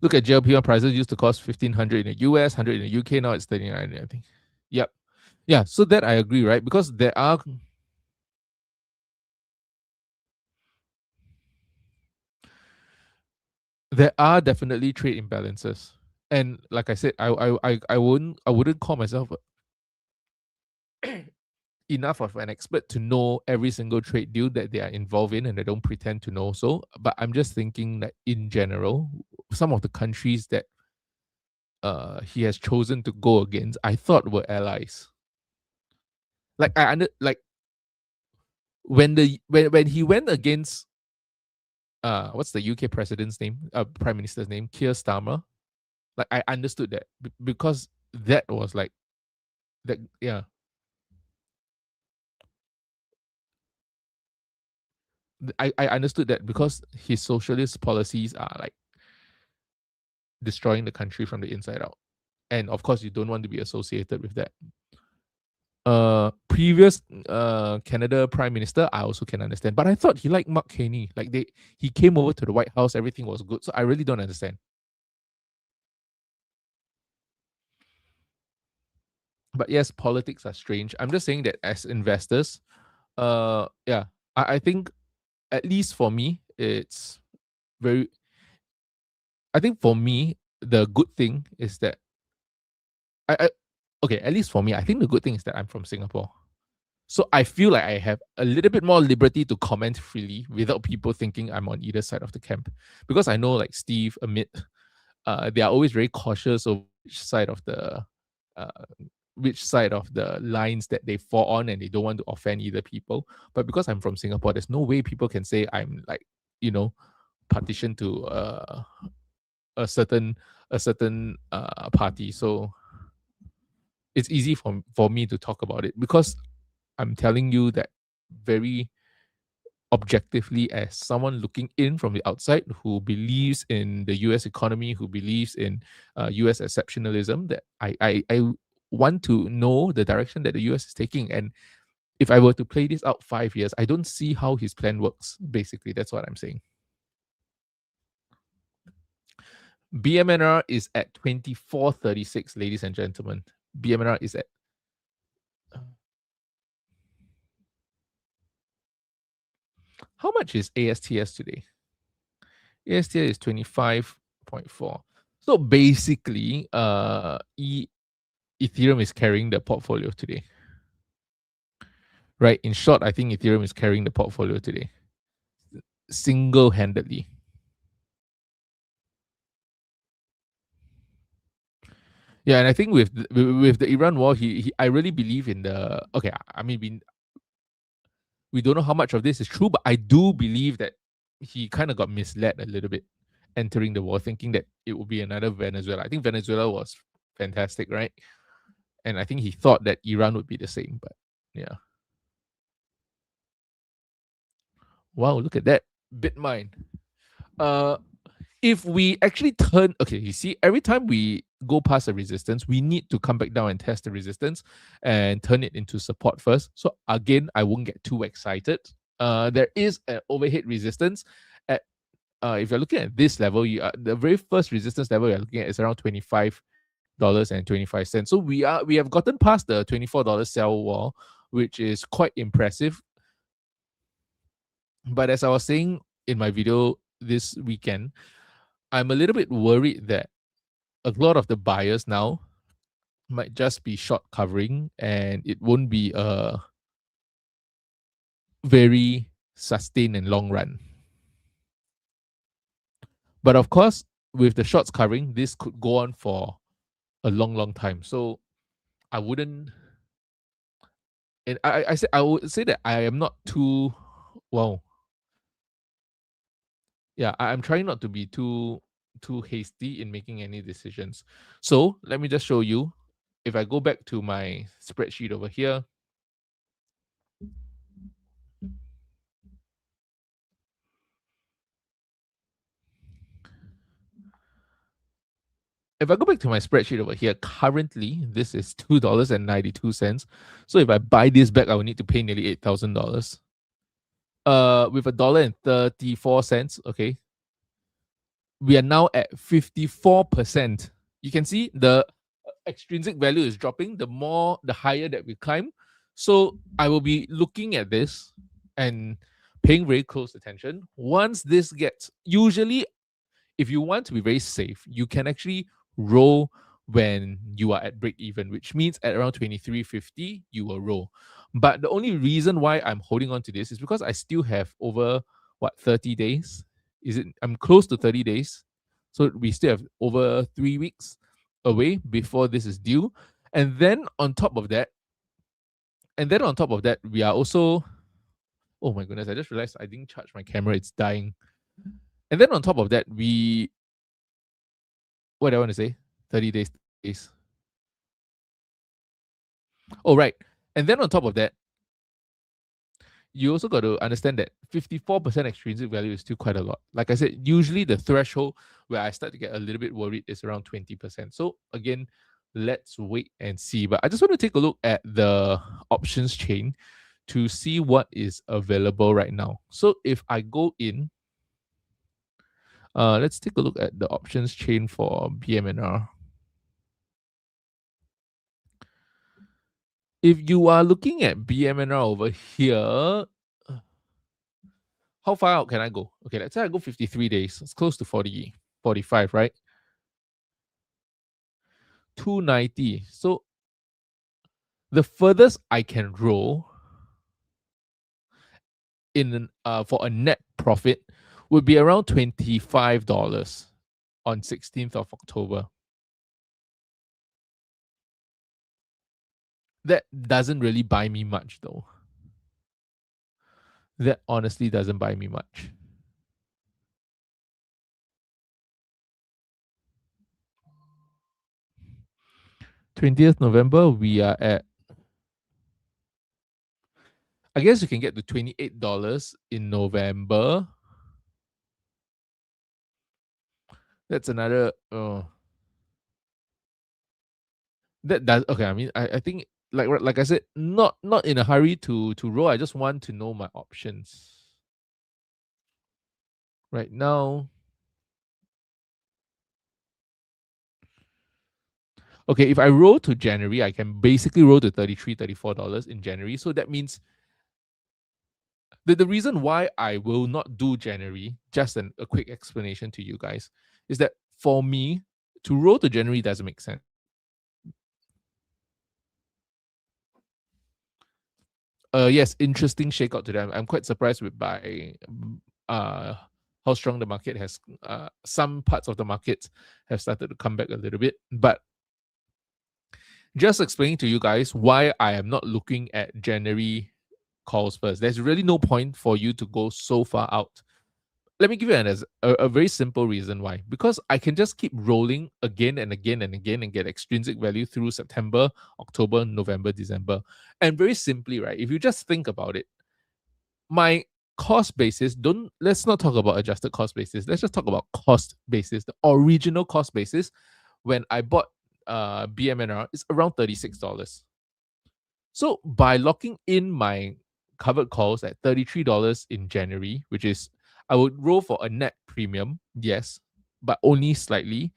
Look at GLP-1 prices used to cost 1,500 in the US, 100 in the UK. Now it's 39, I think. Yep. Yeah. So that I agree, right? Because there are there are definitely trade imbalances. And like I said, I wouldn't call myself enough of an expert to know every single trade deal that they are involved in, and I don't pretend to know so. But I'm just thinking that in general, some of the countries that he has chosen to go against, I thought were allies. Like like when he went against what's the UK president's name, prime minister's name, Keir Starmer. Like I understood that because that was like that. Yeah, I understood that because his socialist policies are like destroying the country from the inside out, and of course you don't want to be associated with that. Previous Canada Prime Minister, I also can understand, but I thought he liked Mark Carney. Like he came over to the White House, everything was good. So I really don't understand. But yes, politics are strange. I'm just saying that as investors, yeah, I think at least for me, it's very. I think for me, the good thing is that I okay, at least for me, I think the good thing is that I'm from Singapore. So I feel like I have a little bit more liberty to comment freely without people thinking I'm on either side of the camp. Because I know like Steve, Amit, they are always very cautious of uh, which side of the lines that they fall on, and they don't want to offend either people. But because I'm from Singapore, there's no way people can say I'm like, you know, partition to a certain party. So it's easy for me to talk about it because I'm telling you that very objectively as someone looking in from the outside who believes in the US economy, who believes in US exceptionalism, that I want to know the direction that the US is taking. And if I were to play this out 5 years, I don't see how his plan works. Basically, that's what I'm saying. BMNR is at 24.36, ladies and gentlemen. BMNR is at how much is ASTS today? ASTS is 25.4. So basically, Ethereum is carrying the portfolio today. Right? In short, I think Ethereum is carrying the portfolio today. Single-handedly. Yeah, and I think with the Iran war, he I really believe in the okay. I mean, we don't know how much of this is true, but I do believe that he kind of got misled a little bit entering the war, thinking that it would be another Venezuela. I think Venezuela was fantastic, right? And I think he thought that Iran would be the same, but yeah. Wow, look at that. Bitmine. Uh if we actually turn, okay, you see, every time we go past a resistance, we need to come back down and test the resistance and turn it into support first. So again, I won't get too excited. There is an overhead resistance at if you're looking at this level, the very first resistance level you're looking at is around $25.25. So we have gotten past the $24 sell wall, which is quite impressive. But as I was saying in my video this weekend, I'm a little bit worried that a lot of the buyers now might just be short covering, and it won't be a very sustained and long run. But of course, with the shorts covering, this could go on for a long, long time. So I wouldn't, and I would say that I am not too, well, yeah, I'm trying not to be too hasty in making any decisions. So let me just show you. If I go back to my spreadsheet over here, if I go back to my spreadsheet over here, currently this is $2.92. So if I buy this back, I will need to pay nearly $8,000. With $1.34, okay, we are now at 54%. You can see the extrinsic value is dropping the higher that we climb. So I will be looking at this and paying very close attention. Once this gets, usually if you want to be very safe, you can actually roll when you are at break even, which means at around 23.50, you will roll. But the only reason why I'm holding on to this is because I still have over 30 days? I'm close to 30 days. So we still have over 3 weeks away before this is due. And then on top of that, we are also, oh my goodness, I just realized I didn't charge my camera, it's dying. And then on top of that, what do I want to say? 30 days. Oh, right. And then on top of that, you also got to understand that 54% extrinsic value is still quite a lot. Like I said, usually the threshold where I start to get a little bit worried is around 20%. So again, let's wait and see. But I just want to take a look at the options chain to see what is available right now. So if I go in, let's take a look at the options chain for BMNR. If you are looking at BMNR over here, how far out can I go? Okay, let's say I go 53 days. It's close to 40, 45, right? 290. So the furthest I can roll in for a net profit would be around $25 on 16th of October. That doesn't really buy me much though. That honestly doesn't buy me much. November 20th, we are at, I guess you can get to $28 in November. That's another that does okay. I mean, I think like I said, not in a hurry to roll. I just want to know my options. Right now, okay, if I roll to January, I can basically roll to $33, $34 in January. So that means the reason why I will not do January, just a quick explanation to you guys, is that for me, to roll to January doesn't make sense. Yes, interesting shakeout today. I'm quite surprised by how strong the market has. Some parts of the market have started to come back a little bit, but just explaining to you guys why I am not looking at January calls first. There's really no point for you to go so far out. Let me give you a very simple reason why. Because I can just keep rolling again and again and again and get extrinsic value through September, October, November, December. And very simply, right, if you just think about it, my cost basis, let's not talk about adjusted cost basis. Let's just talk about cost basis, the original cost basis when I bought BMNR is around $36. So by locking in my covered calls at $33 in January, which is I would roll for a net premium, yes, but only slightly.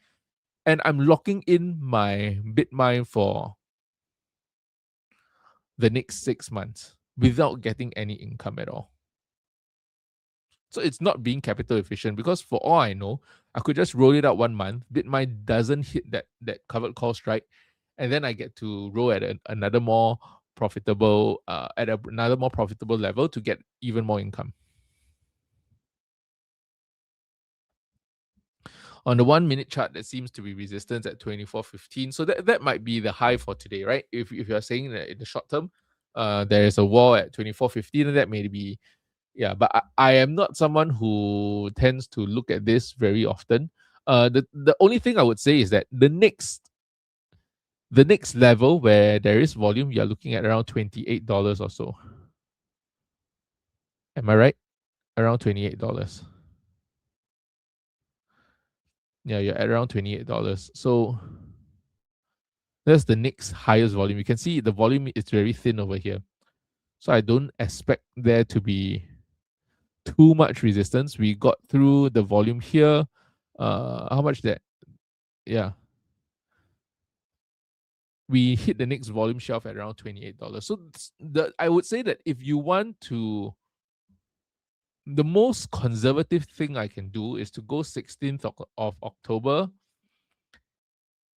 And I'm locking in my BitMine for the next 6 months without getting any income at all. So it's not being capital efficient because for all I know, I could just roll it out 1 month. BitMine doesn't hit that covered call strike, and then I get to roll at another more profitable another more profitable level to get even more income. On the 1 minute chart, that seems to be resistance at 24.15. So that might be the high for today, right? If you're saying that in the short term, there is a wall at 24.15, and that may be, yeah. But I am not someone who tends to look at this very often. The only thing I would say is that the next level where there is volume, you're looking at around $28 or so. Am I right? Around $28. Yeah, you're at around $28. So that's the next highest volume. You can see the volume is very thin over here. So I don't expect there to be too much resistance. We got through the volume here. How much that? Yeah. We hit the next volume shelf at around $28. So I would say that if you want to the most conservative thing I can do is to go 16th of October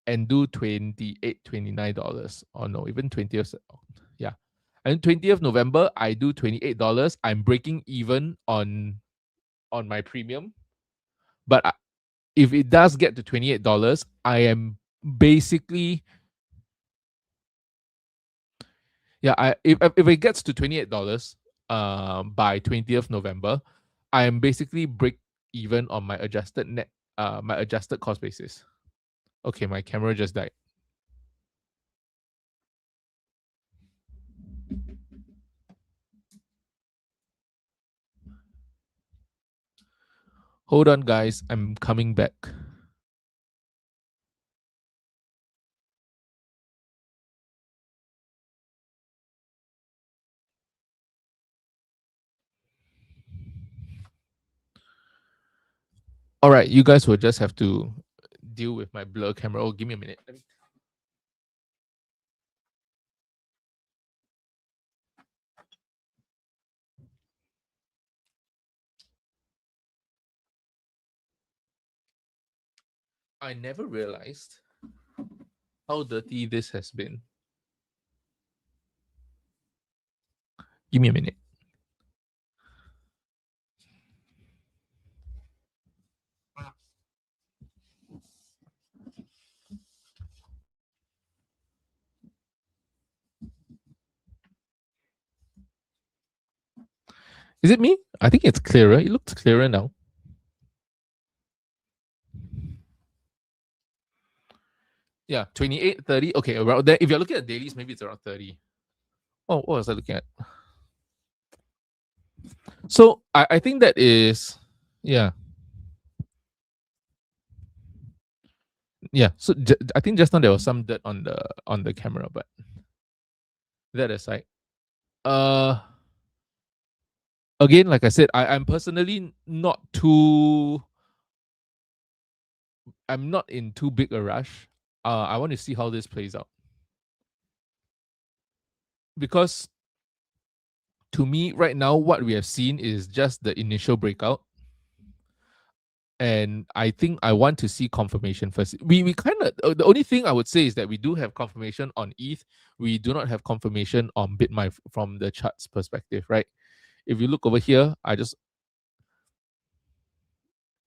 and do $28, $29. Or no, even 20th. Yeah. And 20th November, I do $28. I'm breaking even on my premium. But if it does get to $28, I am basically, yeah, if it gets to $28 by 20th November, I am basically break even on my adjusted my adjusted cost basis. Okay, my camera just died. Hold on, guys. I'm coming back. All right, you guys will just have to deal with my blur camera. Oh, give me a minute. I never realized how dirty this has been. Give me a minute. Is it me? I think it's clearer. It looks clearer now. Yeah, 28, 30. Okay, around there. If you're looking at dailies, maybe it's around 30. Oh, what was I looking at? So I think that is, yeah. Yeah. So I think just now there was some dirt on the camera, but that aside. Uh Again, like I said, I'm personally not too, I'm not in too big a rush. I want to see how this plays out. Because to me, right now, what we have seen is just the initial breakout. And I think I want to see confirmation first. We kind of, the only thing I would say is that we do have confirmation on ETH. We do not have confirmation on BitMine from the charts perspective, right? If you look over here,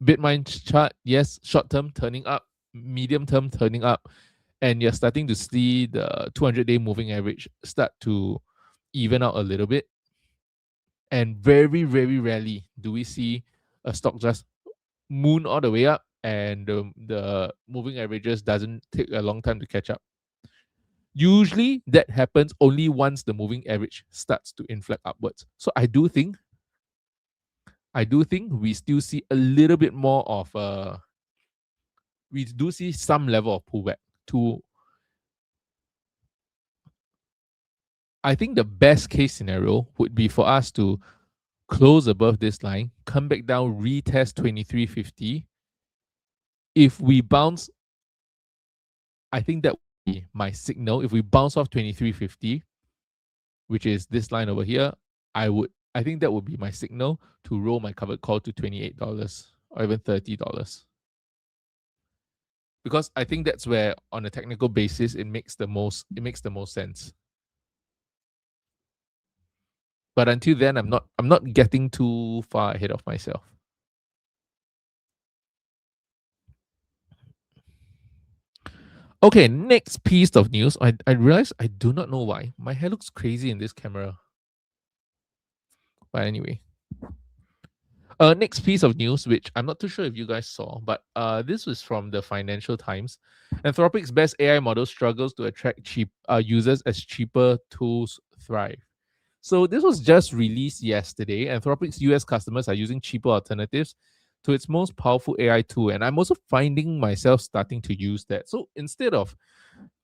BitMine chart, yes, short term turning up, medium term turning up, and you're starting to see the 200-day moving average start to even out a little bit. And very, very rarely do we see a stock just moon all the way up and the moving averages doesn't take a long time to catch up. Usually that happens only once the moving average starts to inflect upwards. So I do think we still see a little bit more of we do see some level of pullback to, I think the best case scenario would be for us to close above this line, come back down, retest 2350. If we bounce, I think that would be my signal. If we bounce off 2350, which is this line over here, I think that would be my signal to roll my covered call to $28 or even $30. Because I think that's where on a technical basis it makes the most sense. But until then, I'm not getting too far ahead of myself. Okay, next piece of news. I realized I do not know why. My hair looks crazy in this camera. But anyway. Next piece of news, which I'm not too sure if you guys saw, but this was from the Financial Times. Anthropic's best AI model struggles to attract cheap users as cheaper tools thrive. So this was just released yesterday. Anthropic's US customers are using cheaper alternatives to its most powerful AI tool, and I'm also finding myself starting to use that. So instead of,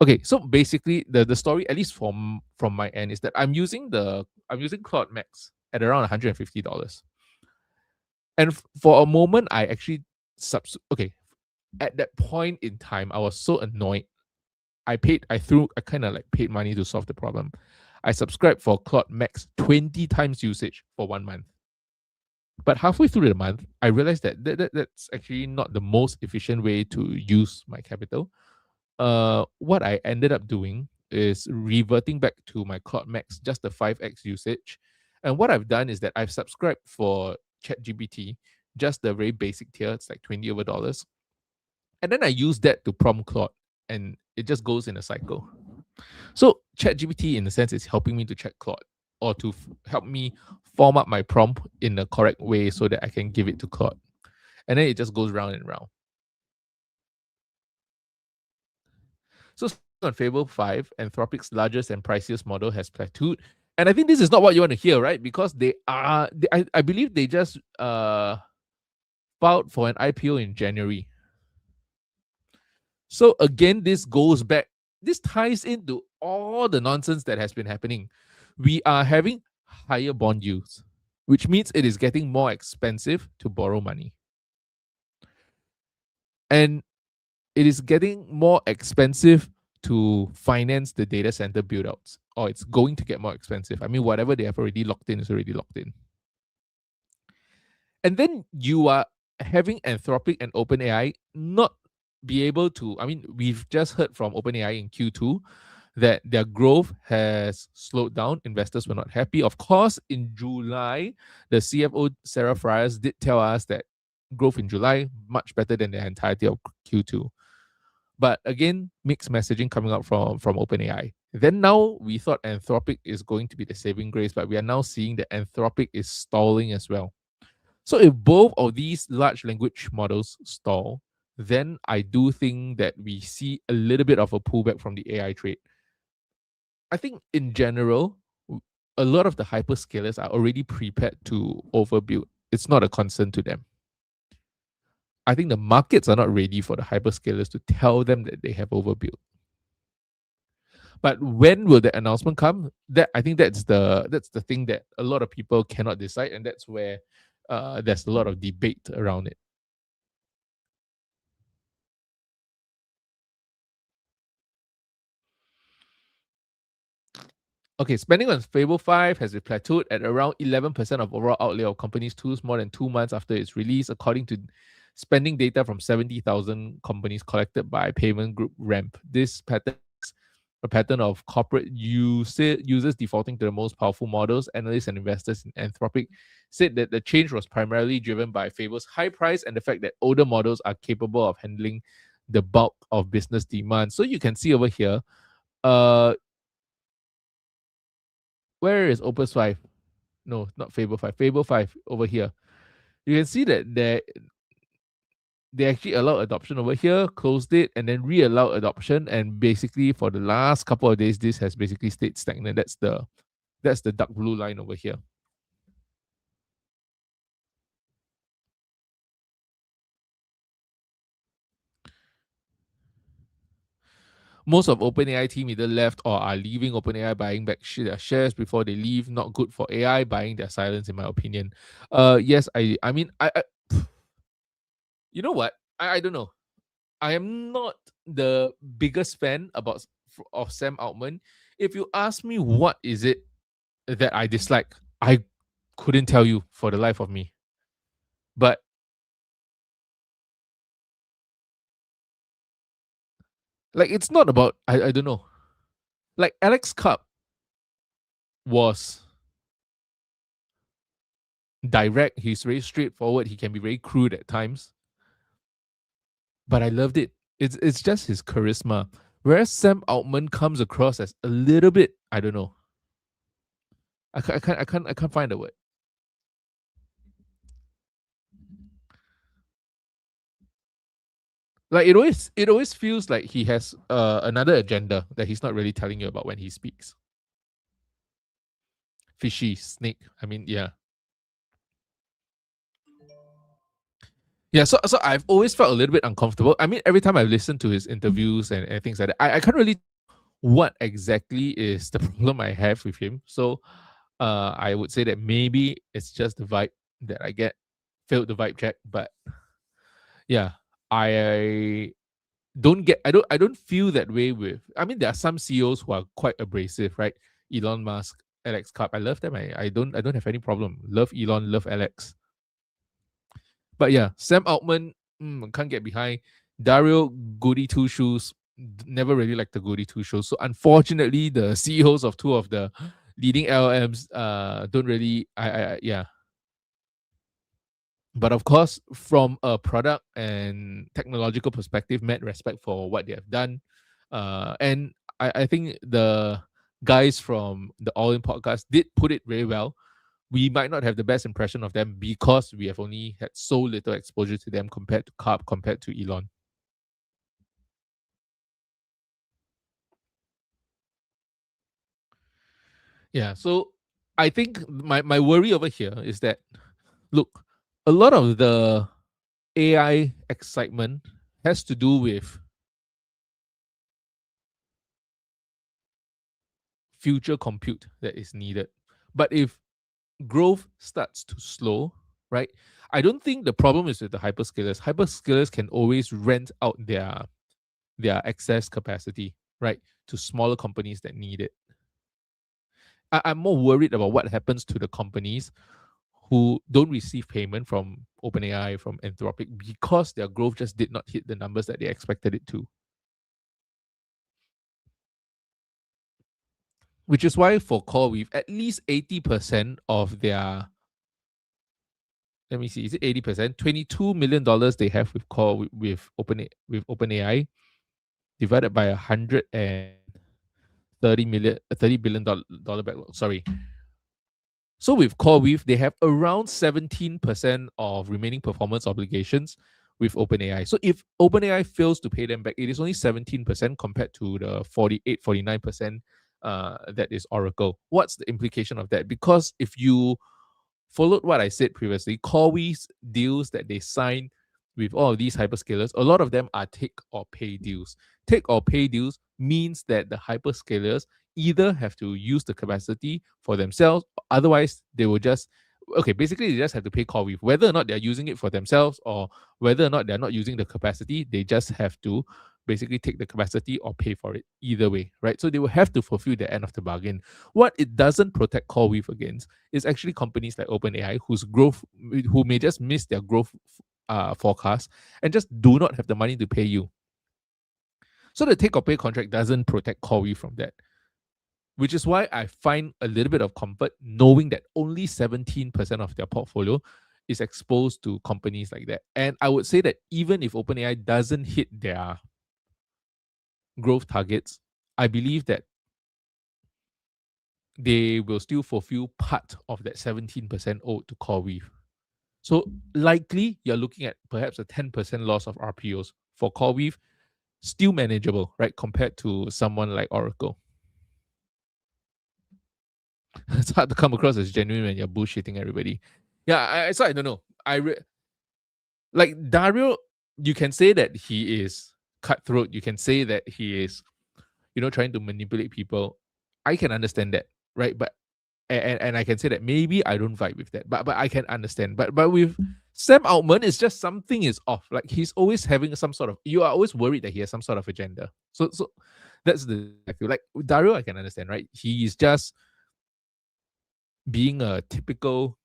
okay, so basically the story, at least from my end, is that I'm using Claude Max at around $150. And for a moment, I actually okay. At that point in time, I was so annoyed. I kind of like paid money to solve the problem. I subscribed for Claude Max 20 times usage for 1 month. But halfway through the month, I realized that that's actually not the most efficient way to use my capital. What I ended up doing is reverting back to my Cloud Max, just the 5x usage. And what I've done is that I've subscribed for ChatGPT, just the very basic tier, it's like $20 over dollars. And then I use that to prompt Claude, and it just goes in a cycle. So ChatGPT, in a sense, is helping me to check Claude or to help me form up my prompt in the correct way so that I can give it to Claude. And then it just goes round and round. So on Fable 5, Anthropic's largest and priciest model has plateaued. And I think this is not what you want to hear, right? Because I believe they just filed for an IPO in January. So again, this ties into all the nonsense that has been happening. We are having higher bond yields, which means it is getting more expensive to borrow money. And it is getting more expensive to finance the data center build-outs, or it's going to get more expensive. I mean, whatever they have already locked in is already locked in. And then you are having Anthropic and OpenAI not be able to. I mean, we've just heard from OpenAI in Q2 that their growth has slowed down. Investors were not happy. Of course, in July, the CFO, Sarah Friars, did tell us that growth in July much better than the entirety of Q2. But again, mixed messaging coming out from OpenAI. Then now we thought Anthropic is going to be the saving grace, but we are now seeing that Anthropic is stalling as well. So if both of these large language models stall, then I do think that we see a little bit of a pullback from the AI trade. I think in general, a lot of the hyperscalers are already prepared to overbuild. It's not a concern to them. I think the markets are not ready for the hyperscalers to tell them that they have overbuilt. But when will the announcement come? That I think that's the thing that a lot of people cannot decide, and that's where there's a lot of debate around it. Okay, spending on Fable 5 has plateaued at around 11% of overall outlay of companies' tools more than 2 months after its release, according to spending data from 70,000 companies collected by payment group Ramp. This pattern is a pattern of corporate users defaulting to the most powerful models. Analysts and investors in Anthropic said that the change was primarily driven by Fable's high price and the fact that older models are capable of handling the bulk of business demand. So you can see over here, where is Opus 5? No, not Fable 5. Fable 5 over here. You can see that they actually allowed adoption over here, closed it, and then re-allowed adoption. And basically, for the last couple of days, this has basically stayed stagnant. That's the dark blue line over here. Most of OpenAI team either left or are leaving OpenAI, buying back their shares before they leave. Not good for AI, buying their silence, in my opinion. Yes, I mean, you know what? I don't know. I am not the biggest fan of Sam Altman. If you ask me what is it that I dislike, I couldn't tell you for the life of me. But like, it's not about I don't know. Like Alex Cup was direct. He's very straightforward. He can be very crude at times, but I loved it. It's just his charisma. Whereas Sam Altman comes across as a little bit, I don't know. I can't find a word. Like it always feels like he has another agenda that he's not really telling you about when he speaks. Fishy snake. I mean, yeah. Yeah, so I've always felt a little bit uncomfortable. I mean, every time I listen to his interviews and things like that, I can't really what exactly is the problem I have with him. So I would say that maybe it's just the vibe that I get. Failed the vibe check, but yeah, I I don't feel that way with. I mean, there are some CEOs who are quite abrasive, right? Elon Musk, Alex Karp. I love them. I don't have any problem. Love Elon, love Alex. But yeah, Sam Altman, can't get behind. Dario, goody two shoes. Never really liked the goody two shoes. So unfortunately, the CEOs of two of the leading LLMs don't really. Yeah. But of course, from a product and technological perspective, mad respect for what they have done. And I think the guys from the All In podcast did put it very well. We might not have the best impression of them because we have only had so little exposure to them compared to Carp, compared to Elon. Yeah, so I think my worry over here is that, look, a lot of the AI excitement has to do with future compute that is needed. But if growth starts to slow, right? I don't think the problem is with the hyperscalers. Hyperscalers can always rent out their excess capacity, right, to smaller companies that need it. I'm more worried about what happens to the companies who don't receive payment from OpenAI, from Anthropic, because their growth just did not hit the numbers that they expected it to. Which is why for CoreWeave, at least 80% of their, let me see, is it 80%? $22 million they have with Core with OpenAI divided by 130 billion dollar backlog. Sorry. So with CoreWeave, they have around 17% of remaining performance obligations with OpenAI. So if OpenAI fails to pay them back, it is only 17% compared to the 48, 49% that is Oracle. What's the implication of that? Because if you followed what I said previously, CoreWeave's deals that they sign with all of these hyperscalers, a lot of them are take or pay deals. Take or pay deals means that the hyperscalers either have to use the capacity for themselves, otherwise they will just, okay, basically they just have to pay CoreWeave. Whether or not they're using it for themselves or whether or not they're not using the capacity, they just have to basically take the capacity or pay for it either way, right? So they will have to fulfill the end of the bargain. What it doesn't protect CoreWeave against is actually companies like OpenAI whose growth, who may just miss their growth forecast and just do not have the money to pay you. So the take or pay contract doesn't protect CoreWeave from that, which is why I find a little bit of comfort knowing that only 17% of their portfolio is exposed to companies like that. And I would say that even if OpenAI doesn't hit their growth targets, I believe that they will still fulfill part of that 17% owed to CoreWeave. So likely you're looking at perhaps a 10% loss of RPOs for CoreWeave, still manageable, right? Compared to someone like Oracle. It's hard to come across as genuine when you're bullshitting everybody. Yeah, so I don't know. Like Dario, you can say that he is cutthroat. You can say that he is, trying to manipulate people. I can understand that, right? But and I can say that maybe I don't vibe with that, but I can understand. But with Sam Altman, it's just something is off. Like he's always having some sort of. You are always worried that he has some sort of agenda. So that's the I feel like with Dario. I can understand, right? He is just being a typical.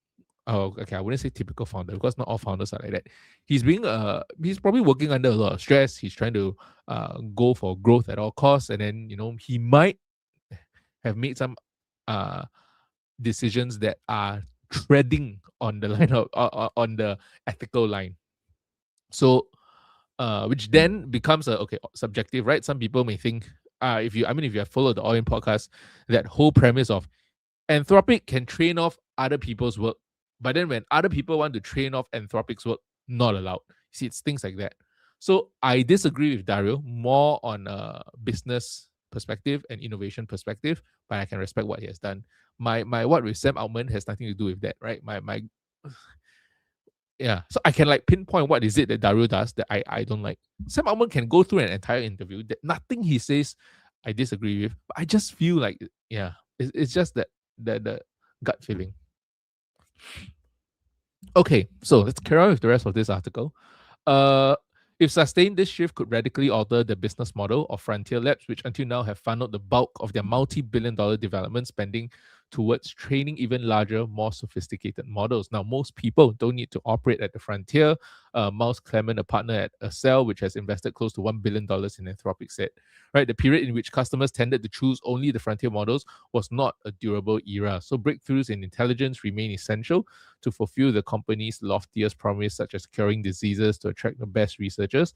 Oh, okay. I wouldn't say typical founder because not all founders are like that. He's probably working under a lot of stress. He's trying to go for growth at all costs, and then he might have made some uh decisions that are treading on the line of on the ethical line. So, which then becomes a okay subjective, right? Some people may think, if you have followed the All In podcast, that whole premise of Anthropic can train off other people's work, but then when other people want to train off Anthropic's work, not allowed. See, it's things like that. So I disagree with Dario more on a business perspective and innovation perspective, but I can respect what he has done. My what with Sam Altman has nothing to do with that, right? My yeah. So I can like pinpoint what is it that Dario does that I don't like. Sam Altman can go through an entire interview that nothing he says I disagree with, but I just feel like yeah, it's just that the gut feeling. Okay, so let's carry on with the rest of this article. Uh, if sustained, this shift could radically alter the business model of Frontier Labs, which until now have funneled the bulk of their multi-billion-dollar development spending towards training even larger, more sophisticated models. Now, most people don't need to operate at the frontier. Miles Clement, a partner at Accel, which has invested close to $1 billion in Anthropic, said, right, the period in which customers tended to choose only the frontier models was not a durable era. So breakthroughs in intelligence remain essential to fulfill the company's loftiest promise, such as curing diseases to attract the best researchers.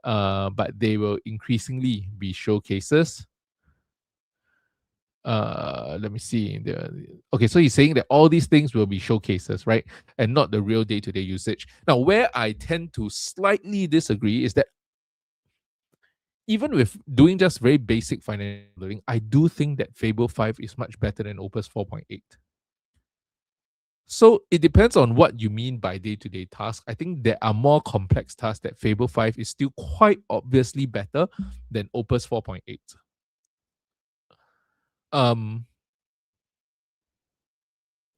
But they will increasingly be showcases. Let me see. Okay, so he's saying that all these things will be showcases, right? And not the real day-to-day usage. Now, where I tend to slightly disagree is that even with doing just very basic financial modeling, I do think that Fable 5 is much better than Opus 4.8. So it depends on what you mean by day-to-day tasks. I think there are more complex tasks that Fable 5 is still quite obviously better than Opus 4.8. Um,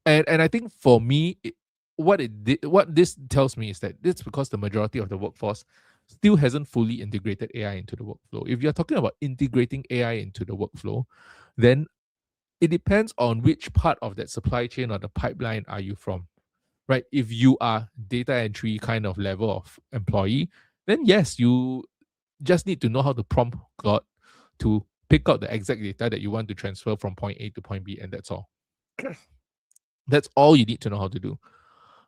and I think for me, what this tells me is that it's because the majority of the workforce still hasn't fully integrated AI into the workflow. If you're talking about integrating AI into the workflow, then it depends on which part of that supply chain or the pipeline are you from, right? If you are data entry kind of level of employee, then yes, you just need to know how to prompt God to pick out the exact data that you want to transfer from point A to point B, and that's all. That's all you need to know how to do.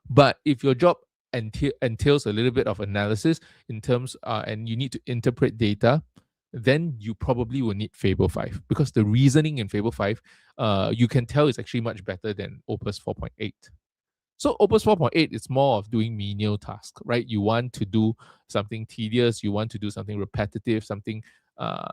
But if your job entails a little bit of analysis in terms, and you need to interpret data, then you probably will need Fable 5, because the reasoning in Fable 5, you can tell is actually much better than Opus 4.8. So Opus 4.8 is more of doing menial tasks, right? You want to do something tedious, you want to do something repetitive, something uh,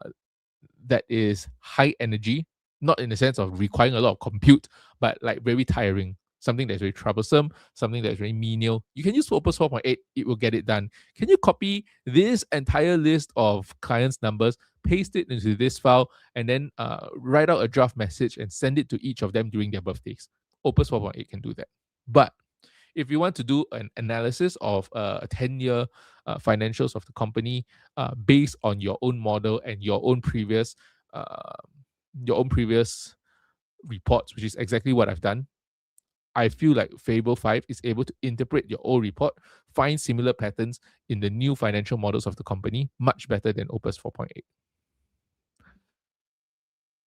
that is high energy, not in the sense of requiring a lot of compute, but like very tiring, something that's very troublesome, something that's very menial. You can use Opus 4.8, it will get it done. Can you copy this entire list of clients' numbers, paste it into this file, and then write out a draft message and send it to each of them during their birthdays? Opus 4.8 can do that. But if you want to do an analysis of a 10-year financials of the company based on your own model and uh, your own previous reports, which is exactly what I've done, I feel like Fable 5 is able to interpret your old report, find similar patterns in the new financial models of the company much better than Opus 4.8.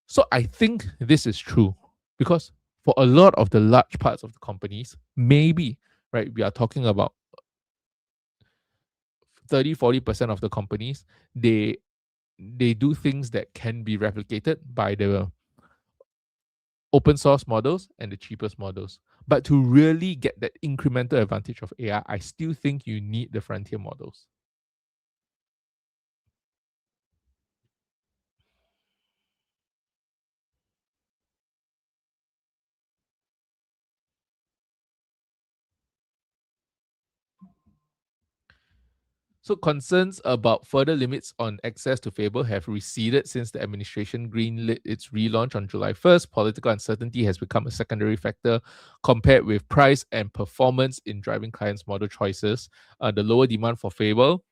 So I think this is true because for a lot of the large parts of the companies, maybe, right, we are talking about 30-40% of the companies, they do things that can be replicated by the open source models and the cheapest models. But to really get that incremental advantage of AI, I still think you need the frontier models. So concerns about further limits on access to Fable have receded since the administration greenlit its relaunch on July 1st. Political uncertainty has become a secondary factor compared with price and performance in driving clients' model choices. The lower demand for Fable,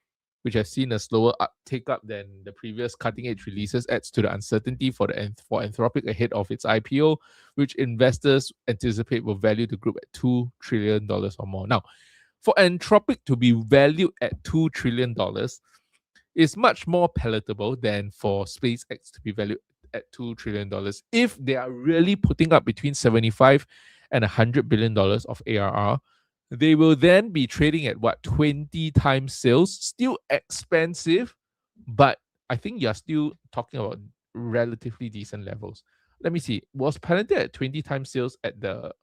which has seen a slower take up than the previous cutting-edge releases, adds to the uncertainty for Anthropic ahead of its IPO, which investors anticipate will value the group at $2 trillion or more. Now, for Anthropic to be valued at $2 trillion is much more palatable than for SpaceX to be valued at $2 trillion if they are really putting up between 75 and $100 billion of ARR. They will then be trading at what, 20 times sales? Still expensive, but I think you're still talking about relatively decent levels. Let me see. Was Palantir at 20 times sales at the...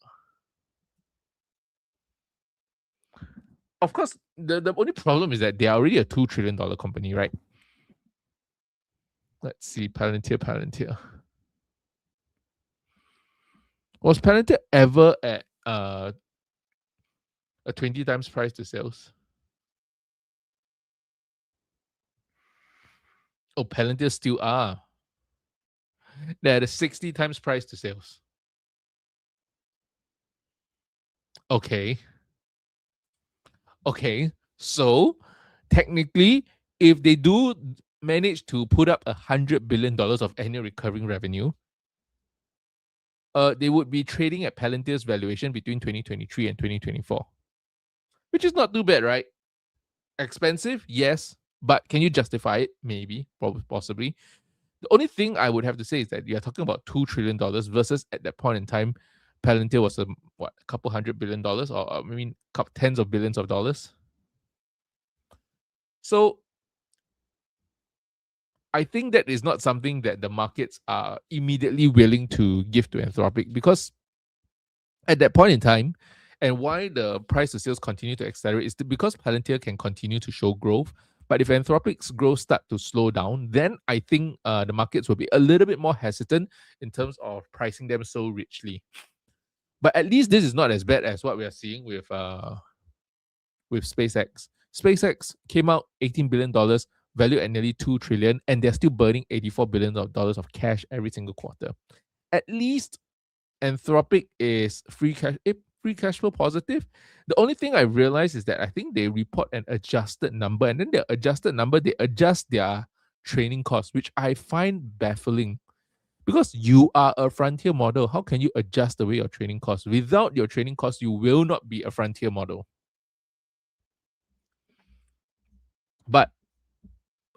Of course, the only problem is that they are already a $2 trillion company, right? Let's see, Palantir. Was Palantir ever at a 20 times price to sales? Oh, Palantir still are. They're at a 60 times price to sales. Okay. Okay. So technically, if they do manage to put up $100 billion of annual recurring revenue, they would be trading at Palantir's valuation between 2023 and 2024, which is not too bad, right? Expensive, yes, but can you justify it? Maybe, probably, possibly. The only thing I would have to say is that you're talking about $2 trillion versus at that point in time, Palantir was a couple $100 billion, or I mean, tens of billions of dollars. So I think that is not something that the markets are immediately willing to give to Anthropic, because at that point in time, and why the price to sales continue to accelerate is because Palantir can continue to show growth. But if Anthropic's growth start to slow down, then I think the markets will be a little bit more hesitant in terms of pricing them so richly. But at least this is not as bad as what we are seeing with SpaceX. SpaceX came out $18 billion, valued at nearly $2 trillion, and they're still burning $84 billion of cash every single quarter. At least Anthropic is free cash flow positive. The only thing I realized is that I think they report an adjusted number, and then their adjusted number, they adjust their training costs, which I find baffling. Because you are a frontier model, how can you adjust away your training costs? Without your training costs, you will not be a frontier model. But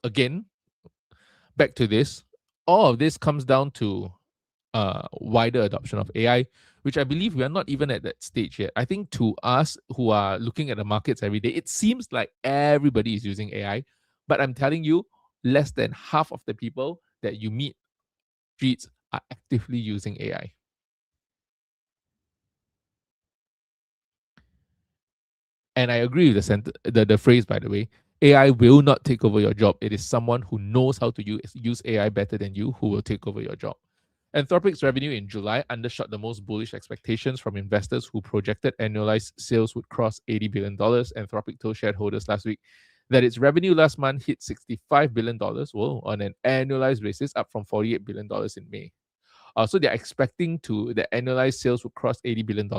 again, back to this, all of this comes down to wider adoption of AI, which I believe we are not even at that stage yet. I think to us who are looking at the markets every day, it seems like everybody is using AI, but I'm telling you, less than half of the people that you meet streets are actively using AI. And I agree with the phrase, by the way. AI will not take over your job. It is someone who knows how to use AI better than you who will take over your job. Anthropic's revenue in July undershot the most bullish expectations from investors who projected annualized sales would cross $80 billion. Anthropic told shareholders last week that its revenue last month hit $65 billion on an annualized basis, up from $48 billion in May. So they're expecting the annualized sales will cross $80 billion.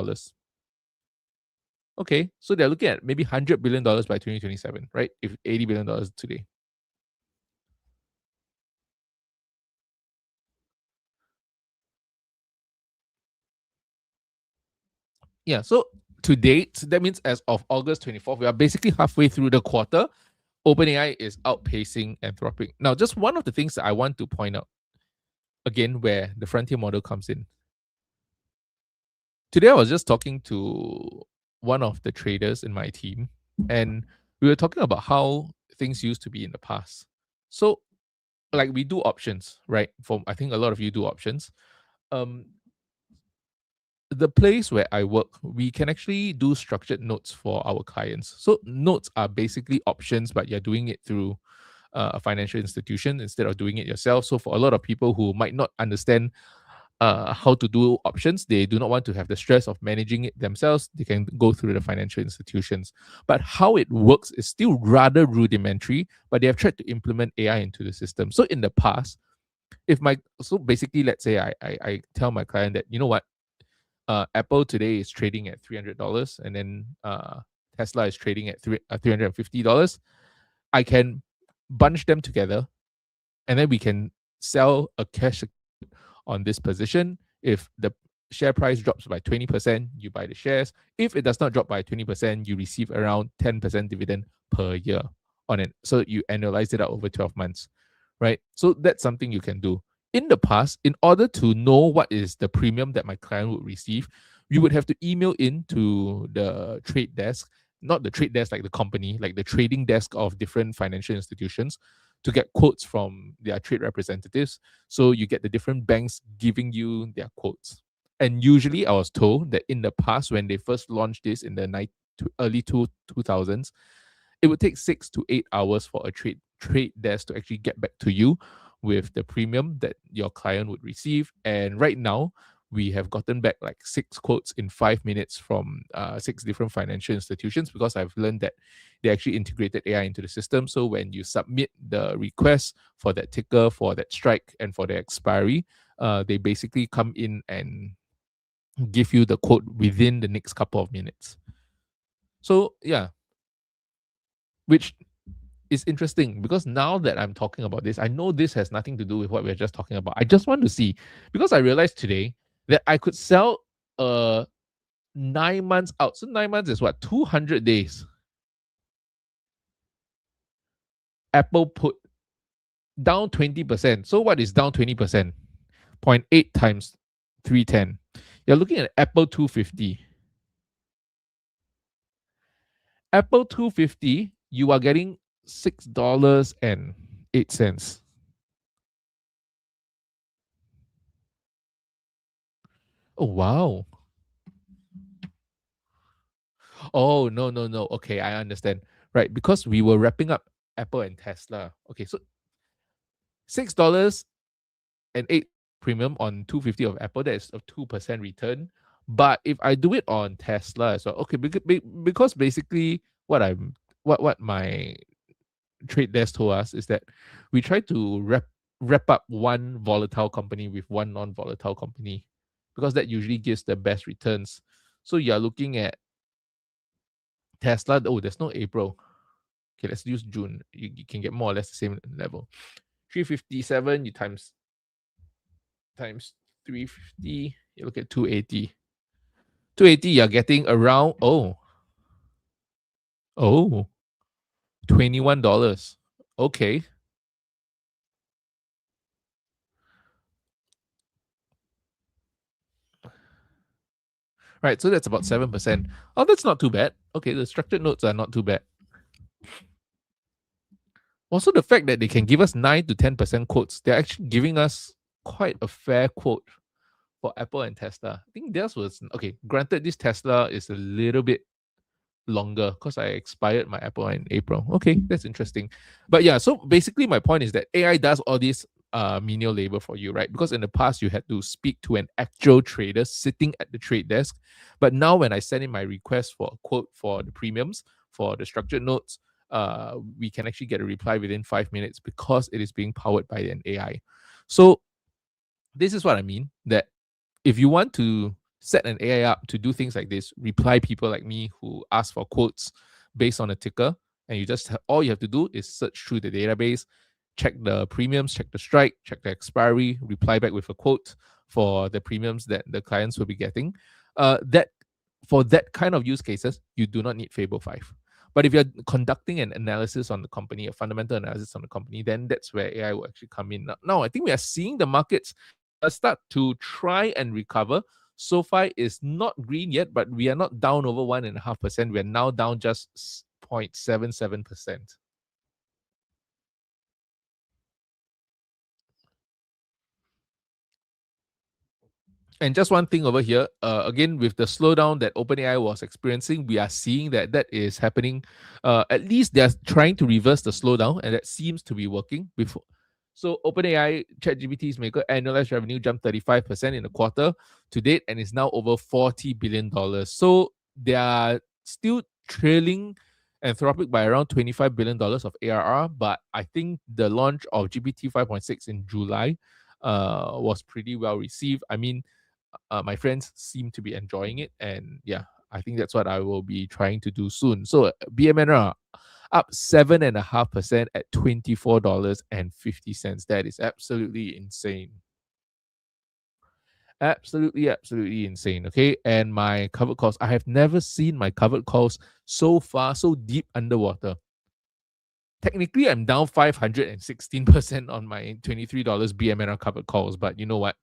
Okay, so they're looking at maybe $100 billion by 2027, right? If $80 billion today. Yeah, so to date, that means as of August 24th, we are basically halfway through the quarter. OpenAI is outpacing Anthropic. Now, just one of the things that I want to point out, again, where the frontier model comes in. Today, I was just talking to one of the traders in my team, and we were talking about how things used to be in the past. So, like, we do options, right? I think a lot of you do options. The place where I work, we can actually do structured notes for our clients. So notes are basically options, but you're doing it through a financial institution instead of doing it yourself. So for a lot of people who might not understand how to do options, they do not want to have the stress of managing it themselves, they can go through the financial institutions. But how it works is still rather rudimentary, but they have tried to implement AI into the system. So in the past, so basically, let's say I tell my client that, you know what, Apple today is trading at $300, and then Tesla is trading at $350. I can bunch them together, and then we can sell a cash on this position. If the share price drops by 20%, you buy the shares. If it does not drop by 20%, you receive around 10% dividend per year on it. So you annualize it out over 12 months, right? So that's something you can do. In the past, in order to know what is the premium that my client would receive, we would have to email in to the trade desk, not the trade desk like the company, like the trading desk of different financial institutions, to get quotes from their trade representatives. So you get the different banks giving you their quotes. And usually I was told that in the past, when they first launched this in the early 2000s, it would take 6 to 8 hours for a trade desk to actually get back to you with the premium that your client would receive. And right now, we have gotten back like 6 quotes in 5 minutes from 6 different financial institutions, because I've learned that they actually integrated AI into the system. So when you submit the request for that ticker, for that strike, and for the expiry, they basically come in and give you the quote within the next couple of minutes. So yeah, which is interesting, because now that I'm talking about this, I know this has nothing to do with what we're just talking about. I just want to see, because I realized today that I could sell 9 months out. So 9 months is what? 200 days. Apple put down 20%. So what is down 20%? 0.8 times 310. You're looking at Apple 250. Apple 250, you are getting $6.08. Oh, wow. Oh, no, no, no. Okay, I understand. Right, because we were wrapping up Apple and Tesla. Okay, so $6.08 premium on 250 of Apple, that is a 2% return. But if I do it on Tesla as well, okay, because basically what my trade desk told us is that we try to wrap up one volatile company with one non-volatile company because that usually gives the best returns. So you're looking at Tesla. Oh, there's no April. Okay, let's use June. You can get more or less the same level. 357 you times 350. You look at 280. 280 you're getting around oh $21. Okay. Right, so that's about 7%. Oh, that's not too bad. Okay, the structured notes are not too bad. Also, the fact that they can give us 9 to 10% quotes, they're actually giving us quite a fair quote for Apple and Tesla. I think theirs was okay. Granted, this Tesla is a little bit longer because I expired my Apple in April. Okay, that's interesting. But yeah, so basically, my point is that AI does all this menial labor for you, right? Because in the past, you had to speak to an actual trader sitting at the trade desk. But now, when I send in my request for a quote for the premiums, for the structured notes, we can actually get a reply within 5 minutes because it is being powered by an AI. So this is what I mean that if you want to set an AI up to do things like this, reply people like me who ask for quotes based on a ticker, and you just all you have to do is search through the database, check the premiums, check the strike, check the expiry, reply back with a quote for the premiums that the clients will be getting. That for that kind of use cases, you do not need Fable 5. But if you're conducting an analysis on the company, a fundamental analysis on the company, then that's where AI will actually come in. Now I think we are seeing the markets start to try and recover. SoFi is not green yet, but we are not down over 1.5%. We are now down just 0.77%. And just one thing over here, again, with the slowdown that OpenAI was experiencing, we are seeing that that is happening. At least they're trying to reverse the slowdown, and that seems to be working. Before, so OpenAI ChatGPT's maker annualized revenue jumped 35% in the quarter to date, and is now over $40 billion. So they are still trailing Anthropic by around $25 billion of ARR, but I think the launch of GPT 5.6 in July was pretty well received. I mean, my friends seem to be enjoying it, and yeah, I think that's what I will be trying to do soon. So BMNR up 7.5% at $24.50. That is absolutely insane. Absolutely insane. Okay. And my covered calls, I have never seen my covered calls so far, so deep underwater. Technically, I'm down 516% on my $23 BMNR covered calls, but you know what?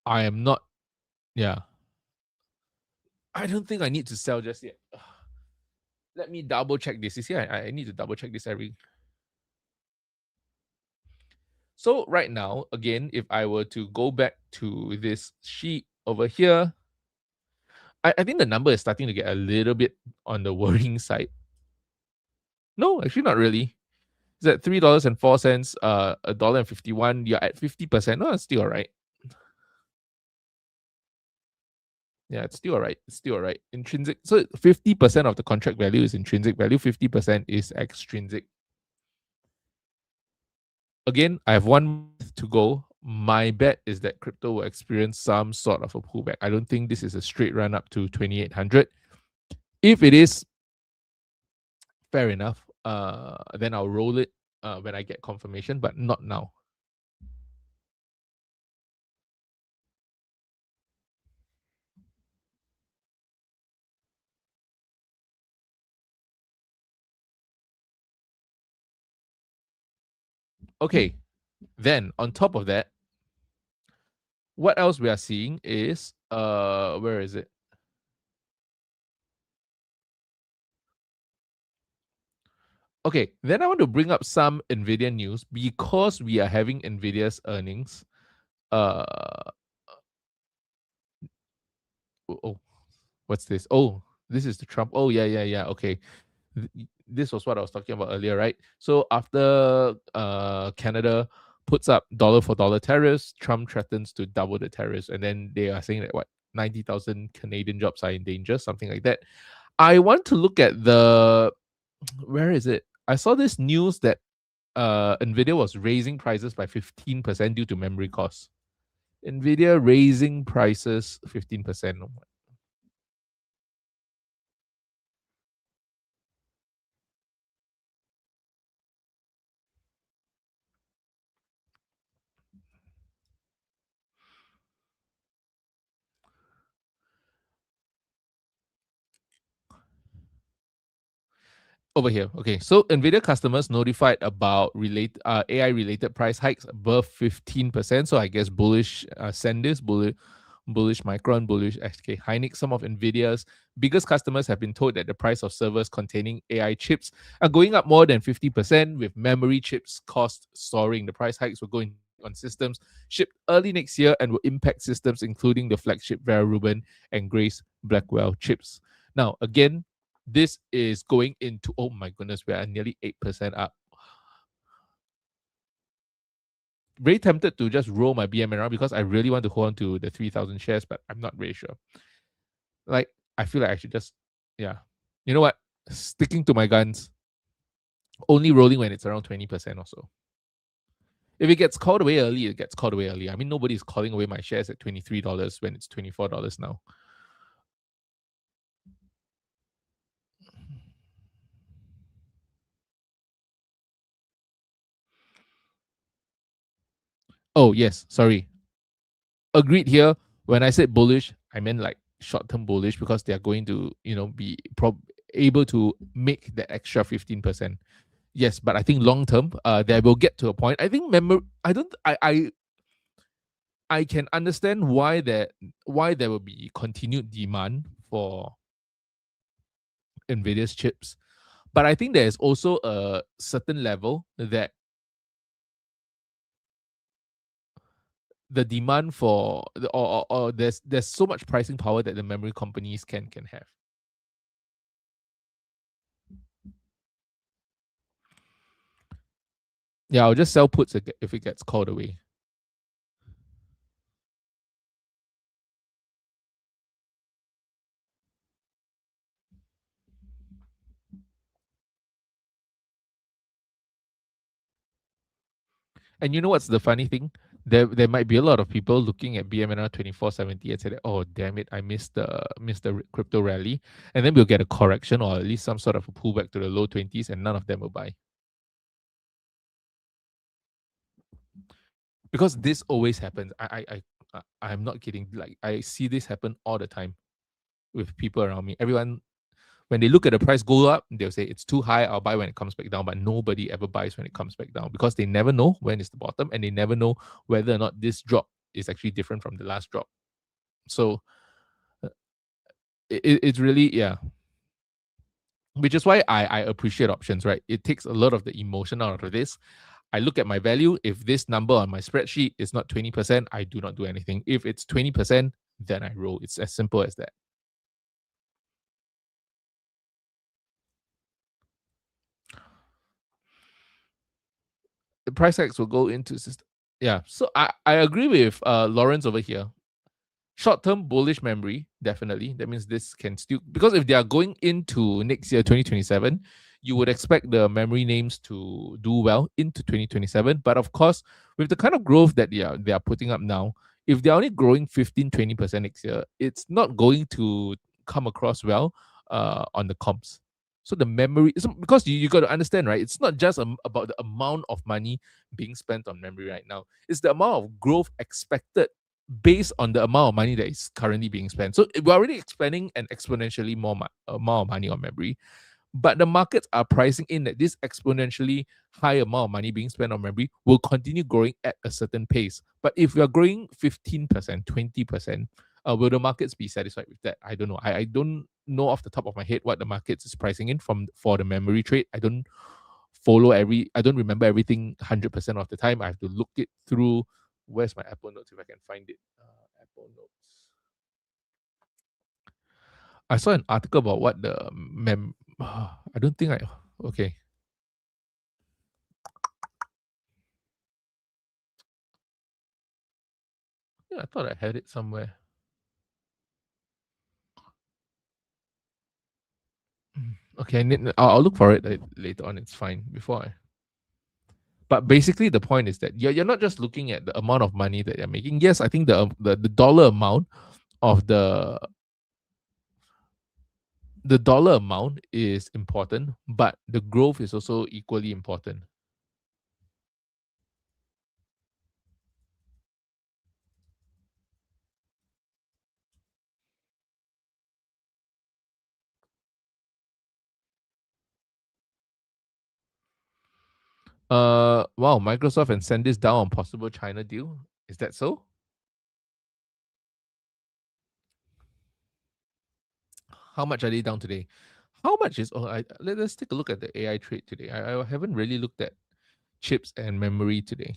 I am not, yeah. I don't think I need to sell just yet. Let me double check this. You see, I need to double check this every. So right now, again, if I were to go back to this sheet over here, I think the number is starting to get a little bit on the worrying side. No, actually not really. It's at $3.04, $1.51. You're at 50%. No, it's still all right. Yeah, it's still all right. It's still all right. Intrinsic. So 50% of the contract value is intrinsic value, 50% is extrinsic. Again, I have 1 month to go. My bet is that crypto will experience some sort of a pullback. I don't think this is a straight run up to 2,800. If it is, fair enough. Then I'll roll it when I get confirmation, but not now. Okay, then on top of that, what else we are seeing is where is it? Okay, then I want to bring up some Nvidia news because we are having Nvidia's earnings. Uh, oh, what's this? Oh, this is the Trump. Oh, yeah. Okay, this was what I was talking about earlier, right? So after Canada puts up dollar for dollar tariffs, Trump threatens to double the tariffs, and then they are saying that what 90,000 Canadian jobs are in danger, something like that. I want to look at the where is it? I saw this news that Nvidia was raising prices by 15% due to memory costs. Nvidia raising prices 15%. Over here. Okay. So Nvidia customers notified about AI related price hikes above 15%. So I guess bullish SanDisk, bullish Micron, bullish SK Hynix. Some of Nvidia's biggest customers have been told that the price of servers containing AI chips are going up more than 50%, with memory chips cost soaring. The price hikes will go on systems shipped early next year and will impact systems including the flagship Vera Rubin and Grace Blackwell chips. Now, again, this is going into, oh my goodness, we are nearly 8% up. Very tempted to just roll my BMNR because I really want to hold on to the 3,000 shares, but I'm not really sure. Like, I feel like I should just, yeah. You know what? Sticking to my guns, only rolling when it's around 20% or so. If it gets called away early, it gets called away early. I mean, nobody's calling away my shares at $23 when it's $24 now. Oh, yes. Sorry. Agreed here. When I said bullish, I meant like short-term bullish because they are going to, be able to make the extra 15%. Yes, but I think long term, they will get to a point. I think I can understand why there will be continued demand for Nvidia's chips, but I think there is also a certain level that the demand for or there's so much pricing power that the memory companies can have. Yeah, I'll just sell puts if it gets called away. And you know what's the funny thing? There might be a lot of people looking at BMNR 2470 and say, that, "Oh, damn it, I missed the crypto rally," and then we'll get a correction or at least some sort of a pullback to the low 20s, and none of them will buy because this always happens. I'm not kidding. Like, I see this happen all the time with people around me. Everyone, when they look at the price go up, they'll say it's too high. I'll buy when it comes back down. But nobody ever buys when it comes back down because they never know when it's the bottom, and they never know whether or not this drop is actually different from the last drop. So it's really, yeah, which is why I appreciate options, right? It takes a lot of the emotion out of this. I look at my value. If this number on my spreadsheet is not 20%, I do not do anything. If it's 20%, then I roll. It's as simple as that. The price tags will go into system. Yeah. So I agree with Lawrence over here. Short-term bullish memory, definitely. That means this can still, because if they are going into next year, 2027, you would expect the memory names to do well into 2027. But of course, with the kind of growth that they are putting up now, if they're only growing 15-20% next year, it's not going to come across well on the comps. So the memory, because you got to understand, right? It's not just about the amount of money being spent on memory right now. It's the amount of growth expected based on the amount of money that is currently being spent. So we're already spending an exponentially more amount of money on memory. But the markets are pricing in that this exponentially high amount of money being spent on memory will continue growing at a certain pace. But if we are growing 15%, 20%, will the markets be satisfied with that? I don't know. I don't know off the top of my head what the markets is pricing in for the memory trade. I don't remember everything 100% of the time. I have to look it through. Where's my Apple Notes if I can find it? Apple Notes. I saw an article about what the I don't think I. Okay. Yeah, I thought I had it somewhere. Okay, I'll look for it later on. It's fine. But basically, the point is that you're not just looking at the amount of money that you're making. Yes, I think the dollar amount of the dollar amount is important, but the growth is also equally important. Wow, Microsoft and send this down on possible China deal. Is that so? How much are they down today? How much is? Let's take a look at the AI trade today. I haven't really looked at chips and memory today.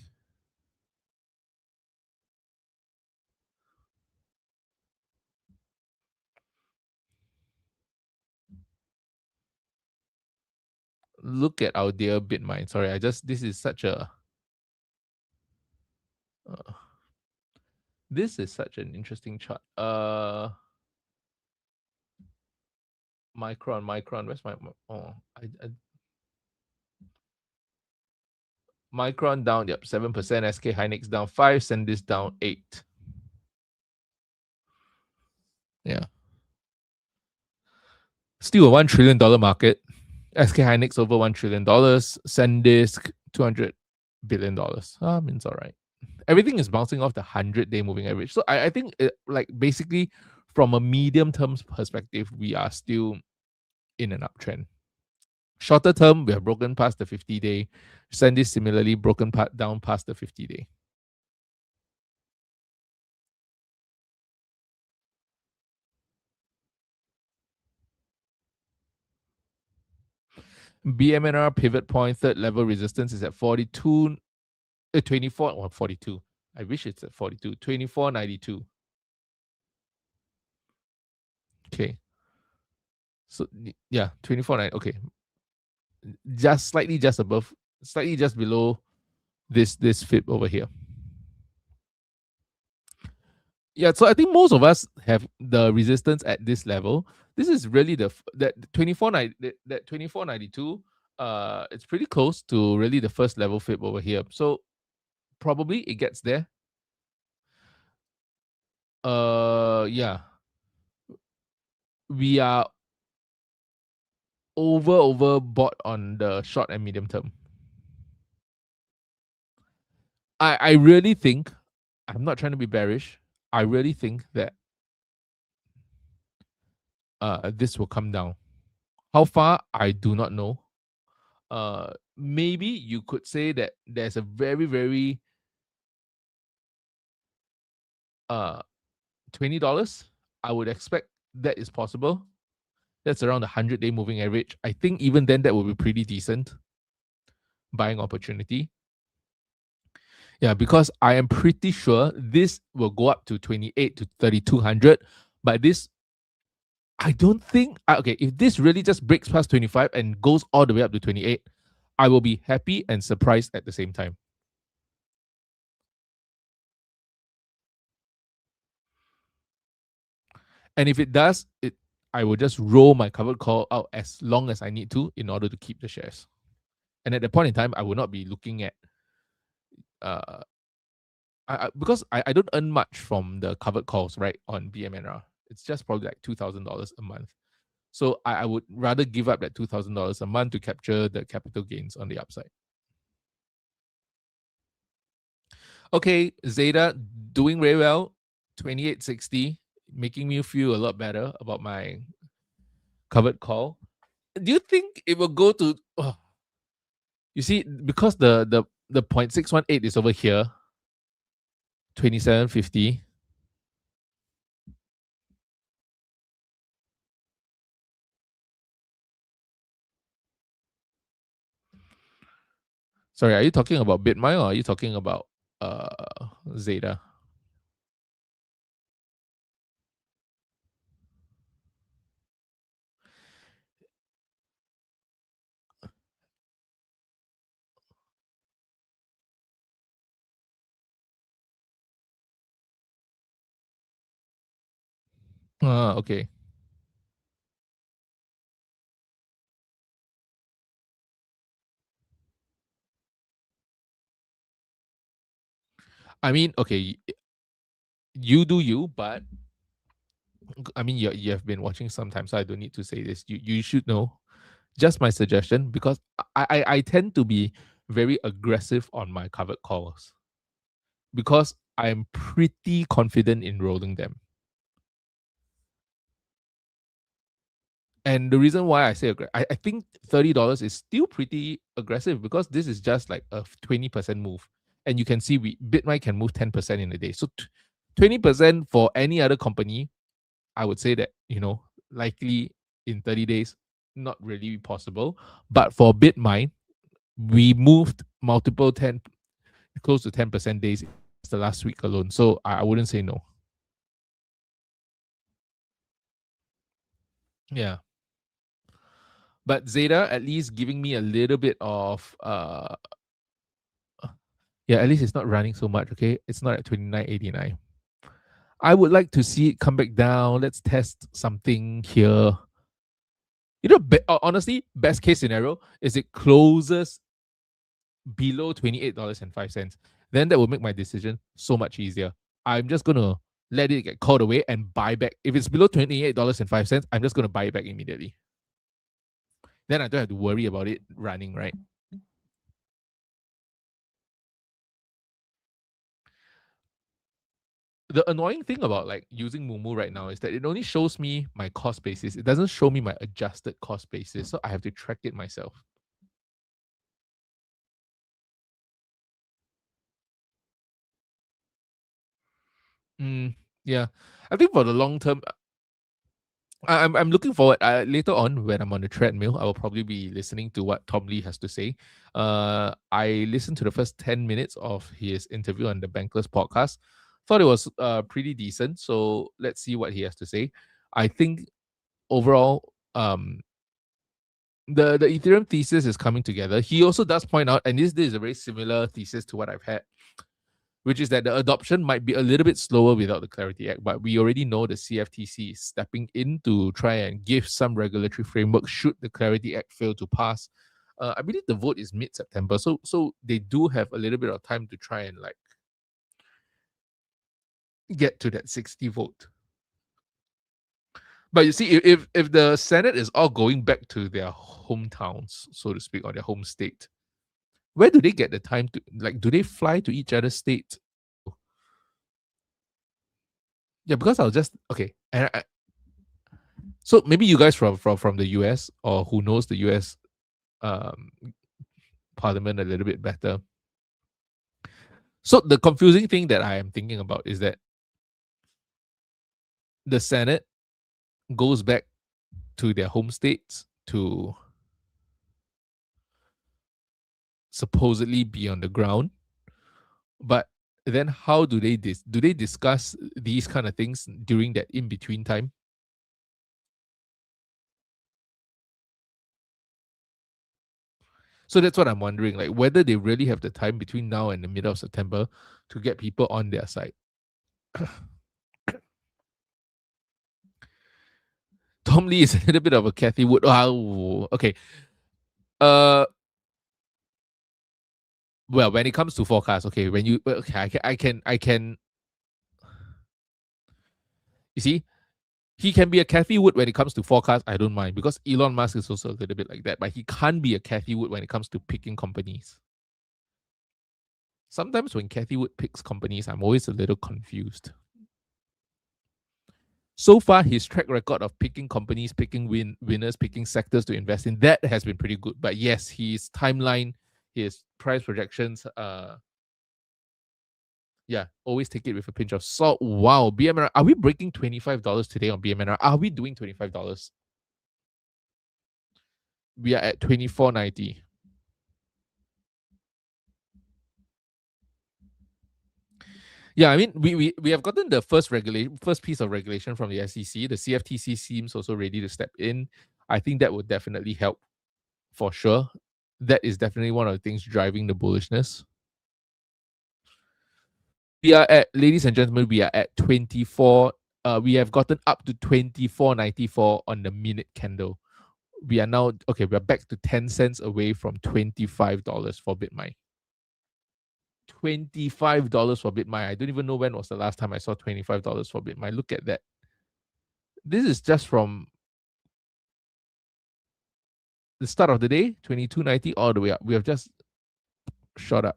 Look at our dear Bitmine. Sorry, this is such a uh, this is such an interesting chart. Micron. Where's my oh I Micron down, yep, 7%. SK Hynix down 5. SanDisk down 8. Yeah. Still a $1 trillion market. SK Hynix over $1 trillion. SanDisk $200 billion. Means all right. Everything is bouncing off the 100-day moving average. So I think like basically from a medium term perspective, we are still in an uptrend. Shorter term, we have broken past the 50-day. SanDisk similarly broken down past the 50-day. BMNR pivot point, third level resistance is at 42, 24 or 42. I wish it's at 42. 24.92. Okay. So yeah, 24.9. Okay. Just slightly just above, slightly just below this fib over here. Yeah, so I think most of us have the resistance at this level. This is really that 2492. It's pretty close to really the first level fib over here. So probably it gets there. Yeah. We are overbought on the short and medium term. I really think, I'm not trying to be bearish. I really think that this will come down. How far, I do not know. Maybe you could say that there's a very, very $20. I would expect that is possible. That's around the 100-day moving average. I think even then that will be pretty decent buying opportunity. Yeah, because I am pretty sure this will go up to 28 to 3,200, but this I don't think okay, if this really just breaks past 25 and goes all the way up to 28, I will be happy and surprised at the same time. And if it does, I will just roll my covered call out as long as I need to in order to keep the shares. And at that point in time, I will not be looking at uh because I don't earn much from the covered calls, right, on BMNR. It's just probably like $2,000 a month. So I would rather give up that $2,000 a month to capture the capital gains on the upside. Okay, Zeta doing very well, 2860, making me feel a lot better about my covered call. Do you think it will go to? Oh, you see, because the 0.618 is over here, 2750. Sorry, are you talking about BitMine or are you talking about Zeta? Okay. I mean, okay, you do you, but I mean, you have been watching sometimes, so I don't need to say this. You should know. Just my suggestion, because I tend to be very aggressive on my covered calls because I'm pretty confident in rolling them. And the reason why I say I think $30 is still pretty aggressive because this is just like a 20% move. And you can see Bitmine can move 10% in a day. So 20% for any other company, I would say that, likely in 30 days, not really possible. But for Bitmine, we moved multiple 10, close to 10% days the last week alone. So I wouldn't say no. Yeah. But Zeta at least giving me a little bit of yeah, at least it's not running so much, okay? It's not at 29.89. I would like to see it come back down. Let's test something here. Honestly, best case scenario is it closes below $28.05. Then that will make my decision so much easier. I'm just gonna let it get called away and buy back. If it's below $28.05, I'm just gonna buy it back immediately. Then I don't have to worry about it running, right? The annoying thing about like using Mumu right now is that it only shows me my cost basis. It doesn't show me my adjusted cost basis. So I have to track it myself. Yeah. I think for the long term, I'm looking forward. Later on, when I'm on the treadmill, I will probably be listening to what Tom Lee has to say. I listened to the first 10 minutes of his interview on the Bankless podcast. Thought it was pretty decent. So let's see what he has to say. I think overall, the Ethereum thesis is coming together. He also does point out, and this is a very similar thesis to what I've had, which is that the adoption might be a little bit slower without the Clarity Act, but we already know the CFTC is stepping in to try and give some regulatory framework should the Clarity Act fail to pass. I believe the vote is mid-September, so they do have a little bit of time to try and like get to that 60 vote. But you see, if the Senate is all going back to their hometowns, so to speak, or their home state, where do they get the time to like? Do they fly to each other's state? Yeah, because I was just okay, and so maybe you guys from the US or who knows the US um, Parliament a little bit better. So the confusing thing that I am thinking about is that the Senate goes back to their home states to supposedly be on the ground, but then how do they do they discuss these kind of things during that in between time? So that's what I'm wondering, like whether they really have the time between now and the middle of September to get people on their side. Tom Lee is a little bit of a Kathy Wood. Oh, okay. Uh, well, when it comes to forecast, okay, when you okay, I can. You see, he can be a Kathy Wood when it comes to forecast. I don't mind because Elon Musk is also a little bit like that, but he can't be a Kathy Wood when it comes to picking companies. Sometimes when Kathy Wood picks companies, I'm always a little confused. So far, his track record of picking companies, picking winners, picking sectors to invest in, that has been pretty good. But yes, his timeline, his price projections, yeah, always take it with a pinch of salt. Wow, BMNR, are we breaking $25 today on BMNR? Are we doing $25? We are at 24.90. Yeah, I mean, we have gotten the first piece of regulation from the SEC. The CFTC seems also ready to step in. I think that would definitely help for sure. That is definitely one of the things driving the bullishness. We are at, ladies and gentlemen, we are at 24. We have gotten up to 24.94 on the minute candle. We are now, okay, we're back to 10 cents away from $25 for BitMine. $25 for BitMine. I don't even know when was the last time I saw $25 for BitMine. Look at that. This is just from the start of the day, 22.90 all the way up. We have just shot up.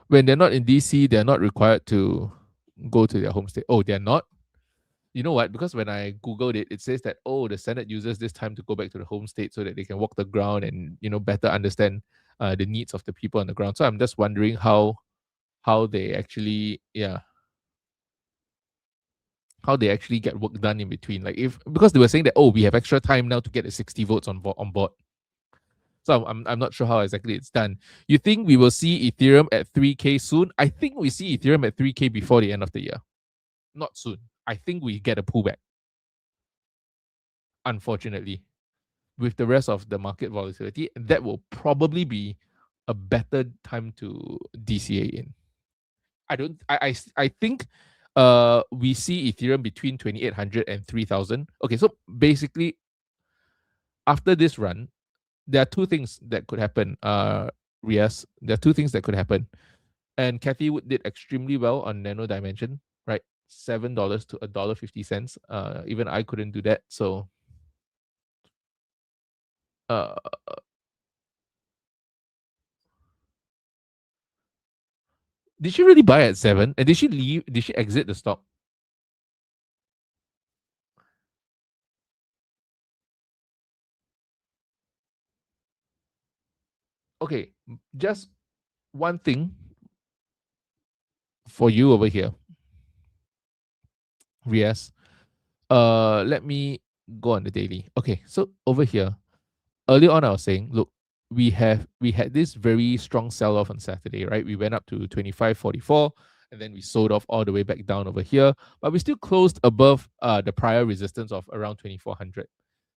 When they're not in DC, they're not required to go to their home state. Oh, they're not? You know what? Because when I Googled it, it says that, oh, the Senate uses this time to go back to the home state so that they can walk the ground and, better understand the needs of the people on the ground. So I'm just wondering how they actually, how they actually get work done in between. Like, if because they were saying that, oh, we have extra time now to get the 60 votes on board. So I'm not sure how exactly it's done. You think we will see Ethereum at 3K soon? I think we see Ethereum at 3K before the end of the year. Not soon. I think we get a pullback. Unfortunately, with the rest of the market volatility, that will probably be a better time to DCA in. I think we see Ethereum between 2,800 and 3,000. Okay, so basically after this run, there are two things that could happen. Rias, there are two things that could happen. And Kathy Wood did extremely well on Nano Dimension, right? $7 to $1.50. Even I couldn't do that. So uh did she really buy at 7? And did she leave? Did she exit the stock? Okay, just one thing for you over here, Rias. Let me go on the daily. Okay, so over here, earlier on I was saying, look, we had this very strong sell off on Saturday, right? We went up to 25.44 and then we sold off all the way back down over here, but we still closed above the prior resistance of around 2400.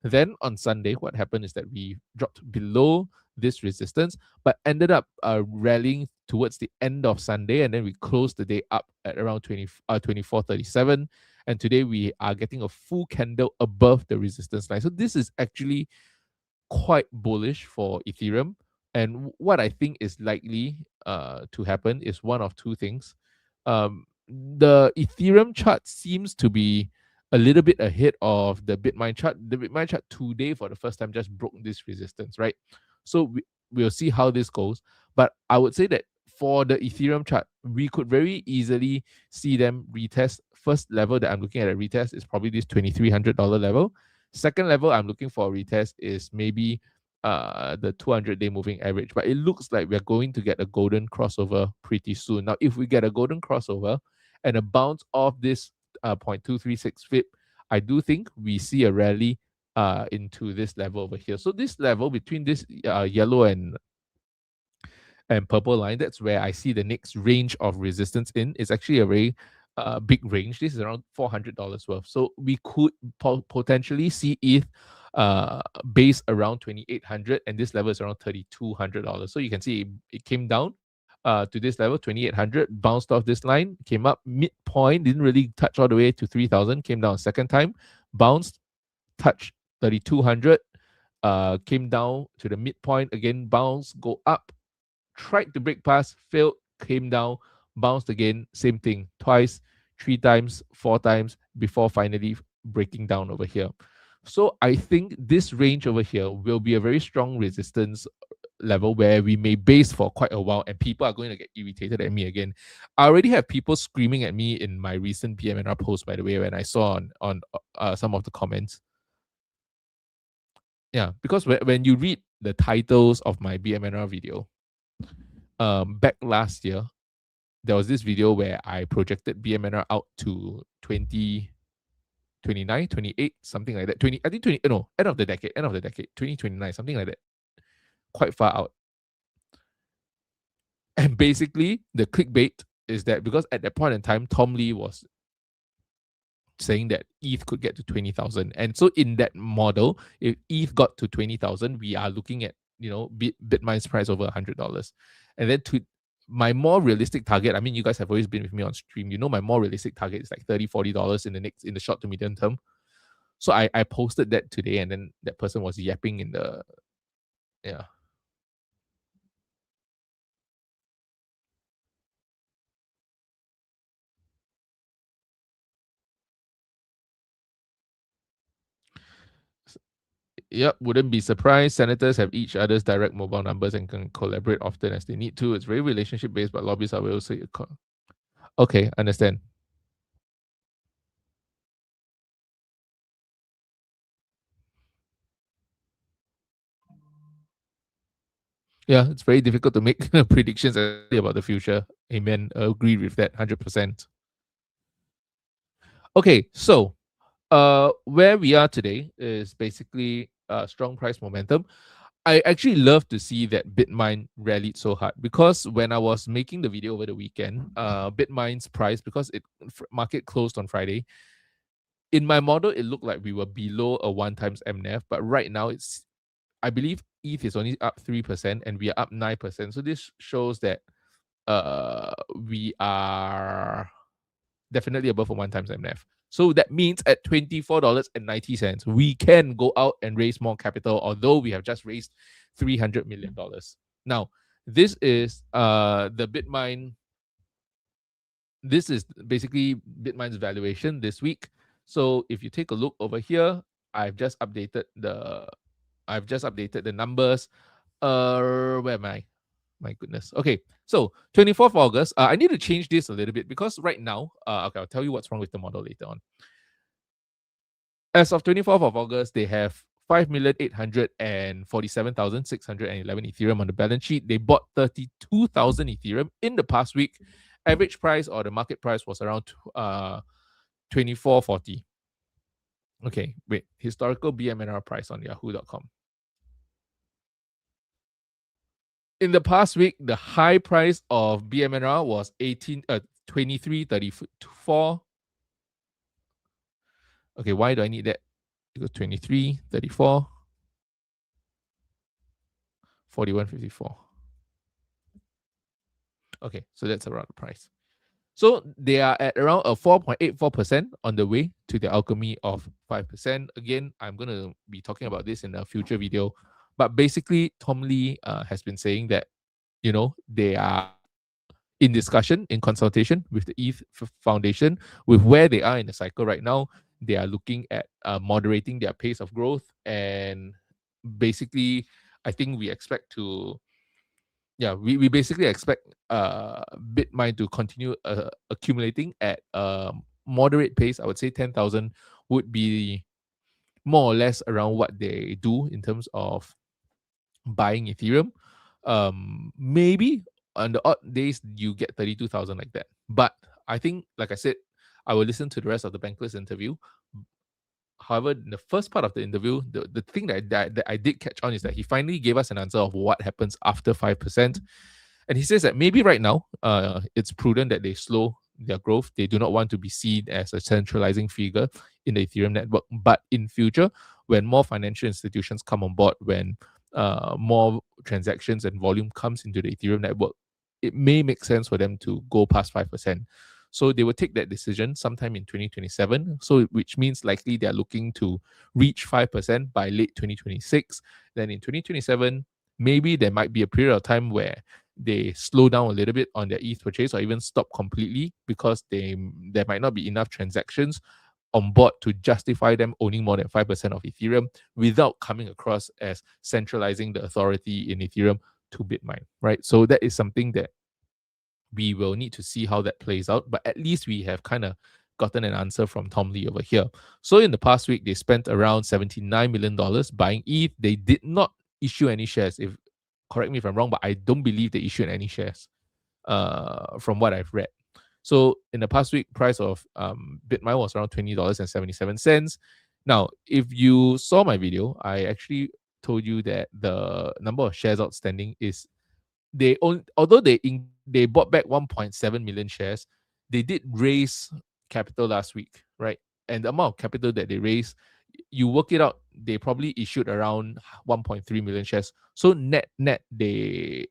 Then on Sunday, what happened is that we dropped below this resistance, but ended up rallying towards the end of Sunday, and then we closed the day up at around 24.37. And today we are getting a full candle above the resistance line. So this is actually quite bullish for Ethereum. And what I think is likely to happen is one of two things. The Ethereum chart seems to be a little bit ahead of the Bitmine chart. The Bitmine chart today, for the first time, just broke this resistance, right? So we'll see how this goes. But I would say that for the Ethereum chart, we could very easily see them retest. First level that I'm looking at a retest is probably this $2,300 level. Second level I'm looking for a retest is maybe the 200-day moving average. But it looks like we're going to get a golden crossover pretty soon. Now, if we get a golden crossover and a bounce off this 0.236 FIB, I do think we see a rally into this level over here. So this level between this yellow and purple line, that's where I see the next range of resistance in. It's actually a very big range. This is around $400 worth. So we could potentially see ETH base around 2,800, and this level is around $3,200. So you can see it came down to this level, 2,800, bounced off this line, came up midpoint, didn't really touch all the way to 3,000, came down a second time, bounced, touched 3,200, came down to the midpoint again, bounced, go up, tried to break past, failed, came down, bounced again, same thing, twice, 3 times, 4 times before finally breaking down over here. So I think this range over here will be a very strong resistance level where we may base for quite a while and people are going to get irritated at me again. I already have people screaming at me in my recent BMNR post, by the way, when I saw on some of the comments. Yeah, because when you read the titles of my BMNR video, back last year, there was this video where I projected BMNR out to 2029, 28, something like that. 20, I think 20, no, end of the decade, 2029, something like that. Quite far out. And basically, the clickbait is that because at that point in time, Tom Lee was saying that ETH could get to 20,000. And so in that model, if ETH got to 20,000, we are looking at, Bitmine's price over $100. And then to my more realistic target, I mean, you guys have always been with me on stream. You know, my more realistic target is like $30, $40 in the short to medium term. So I posted that today, and then that person was yapping in the, yeah. Yep, wouldn't be surprised. Senators have each other's direct mobile numbers and can collaborate often as they need to. It's very relationship based, but lobbyists are also. Okay, understand. Yeah, it's very difficult to make predictions about the future. Amen. Agree with that 100%. Okay, so where we are today is basically strong price momentum. I actually love to see that Bitmine rallied so hard because when I was making the video over the weekend, Bitmine's price, because market closed on Friday, in my model it looked like we were below a 1 times MNAV, but right now I believe ETH is only up 3% and we are up 9%. So this shows that we are definitely above a 1 times MNAV. So that means at $24.90, we can go out and raise more capital, although we have just raised $300 million. Now, this is the Bitmine. This is basically Bitmine's valuation this week. So if you take a look over here, I've just updated the numbers. Where am I? My goodness. Okay, so 24th August. I need to change this a little bit because right now, okay, I'll tell you what's wrong with the model later on. As of 24th of August, they have 5,847,611 Ethereum on the balance sheet. They bought 32,000 Ethereum in the past week. Average price or the market price was around 24.40. Okay, wait. Historical BMNR price on yahoo.com. In the past week, the high price of BMNR was 23.34. Okay, why do I need that? Because 23.34, 41.54. Okay, so that's around the price. So they are at around a 4.84% on the way to the alchemy of 5%. Again, I'm going to be talking about this in a future video. But basically, Tom Lee has been saying that, they are in discussion, in consultation with the ETH Foundation, with where they are in the cycle right now. They are looking at moderating their pace of growth. And basically, I think we expect to, we basically expect Bitmine to continue accumulating at a moderate pace. I would say 10,000 would be more or less around what they do in terms of buying Ethereum. Maybe on the odd days you get 32,000 like that. But I think, like I said, I will listen to the rest of the Bankless interview. However, in the first part of the interview, the thing that I did catch on is that he finally gave us an answer of what happens after 5%. And he says that maybe right now, it's prudent that they slow their growth. They do not want to be seen as a centralizing figure in the Ethereum network. But in future, when more financial institutions come on board, when more transactions and volume comes into the Ethereum network, it may make sense for them to go past 5%. So they will take that decision sometime in 2027. So which means likely they are looking to reach 5% by late 2026. Then in 2027, maybe there might be a period of time where they slow down a little bit on their ETH purchase or even stop completely because there might not be enough transactions on board to justify them owning more than 5% of Ethereum without coming across as centralizing the authority in Ethereum to Bitmine, right? So that is something that we will need to see how that plays out, but at least we have kind of gotten an answer from Tom Lee over here. So in the past week, they spent around $79 million buying ETH. They did not issue any shares. If correct me if I'm wrong, but I don't believe they issued any shares from what I've read. So in the past week, price of Bitmine was around $20.77. Now, if you saw my video, I actually told you that the number of shares outstanding is although they bought back 1.7 million shares, they did raise capital last week, right? And the amount of capital that they raised, you work it out, they probably issued around 1.3 million shares. So net, they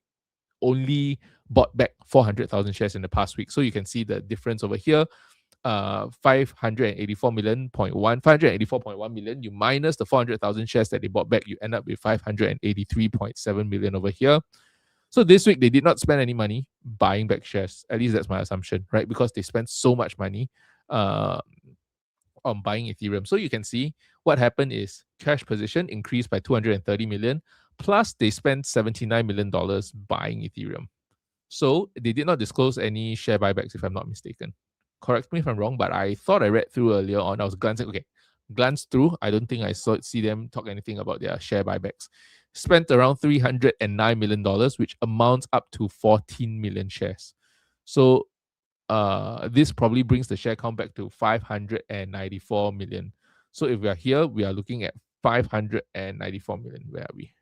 only bought back 400,000 shares in the past week. So you can see the difference over here. 584.1 million. You minus the 400,000 shares that they bought back, you end up with 583.7 million over here. So this week they did not spend any money buying back shares. At least that's my assumption, right? Because they spent so much money on buying Ethereum. So you can see what happened is cash position increased by 230 million, plus they spent $79 million buying Ethereum. So they did not disclose any share buybacks, if I'm not mistaken. Correct me if I'm wrong, but I thought I read through earlier on. I was glanced through. I don't think I see them talk anything about their share buybacks. Spent around $309 million, which amounts up to 14 million shares. So this probably brings the share count back to 594 million. So if we are here, we are looking at 594 million. Where are we?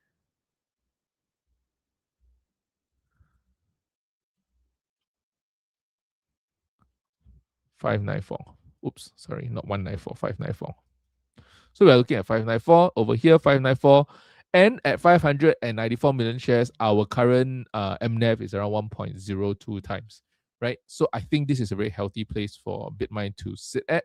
$594. Oops, sorry, not 194, 594. So we are looking at 594 over here, 594, and at 594 million shares, our current MNAV is around 1.02 times, right? So I think this is a very healthy place for Bitmine to sit at.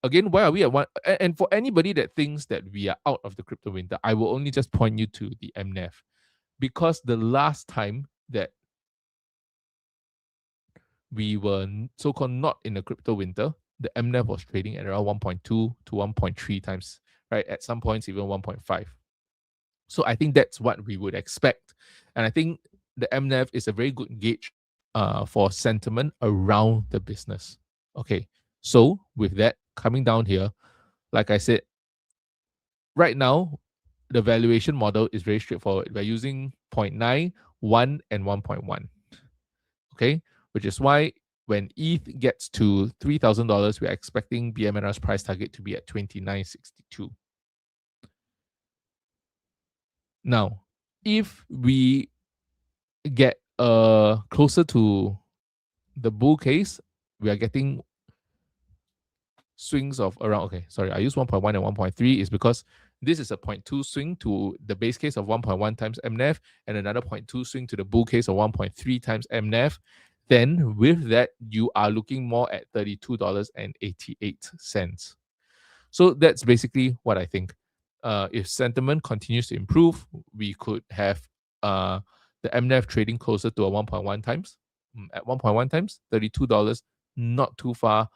Again, why are we at one? And for anybody that thinks that we are out of the crypto winter, I will only just point you to the MNAV, because the last time that we were so-called not in the crypto winter, the MNAV was trading at around 1.2 to 1.3 times, right? At some points, even 1.5. So I think that's what we would expect. And I think the MNAV is a very good gauge for sentiment around the business. Okay, so with that, coming down here, like I said, right now, the valuation model is very straightforward. We're using 0.9, 1, and 1.1. Okay, which is why when ETH gets to $3,000, we're expecting BMNR's price target to be at 29.62. Now, if we get closer to the bull case, we are getting swings of around, okay, sorry, I use 1.1 and 1.3 is because this is a 0.2 swing to the base case of 1.1 times MNAV and another 0.2 swing to the bull case of 1.3 times MNAV. Then with that, you are looking more at $32.88. So that's basically what I think. If sentiment continues to improve, we could have the MNAV trading closer to a 1.1 times. At 1.1 times, $32, not too far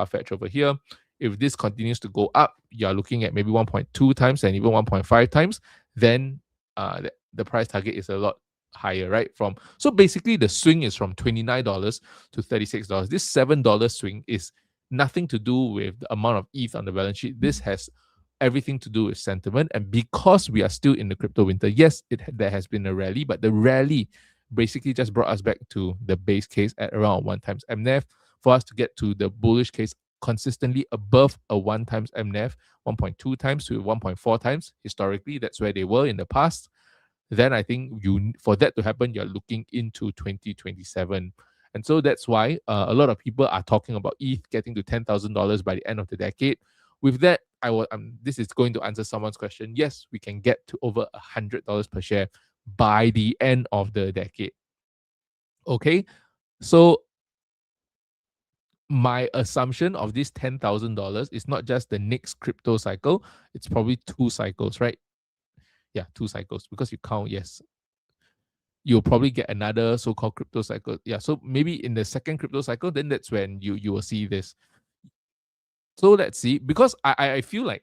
fetched over here. If this continues to go up, you're looking at maybe 1.2 times and even 1.5 times, then the price target is a lot higher, right? So basically the swing is from $29 to $36. This $7 swing is nothing to do with the amount of ETH on the balance sheet. This has everything to do with sentiment. And because we are still in the crypto winter, yes, there has been a rally, but the rally basically just brought us back to the base case at around 1 times MNAV. For us to get to the bullish case consistently above a 1 times MNAV, 1.2 times to 1.4 times, historically, that's where they were in the past, then I think for that to happen, you're looking into 2027. And so that's why a lot of people are talking about ETH getting to $10,000 by the end of the decade. With that, this is going to answer someone's question. Yes, we can get to over $100 per share by the end of the decade. Okay, so my assumption of this $10,000 is not just the next crypto cycle, it's probably 2 cycles, right? Yeah, 2 cycles, because you count, yes. you'll probably get another so-called crypto cycle. Yeah, so maybe in the second crypto cycle, then that's when you will see this. So let's see, because I feel like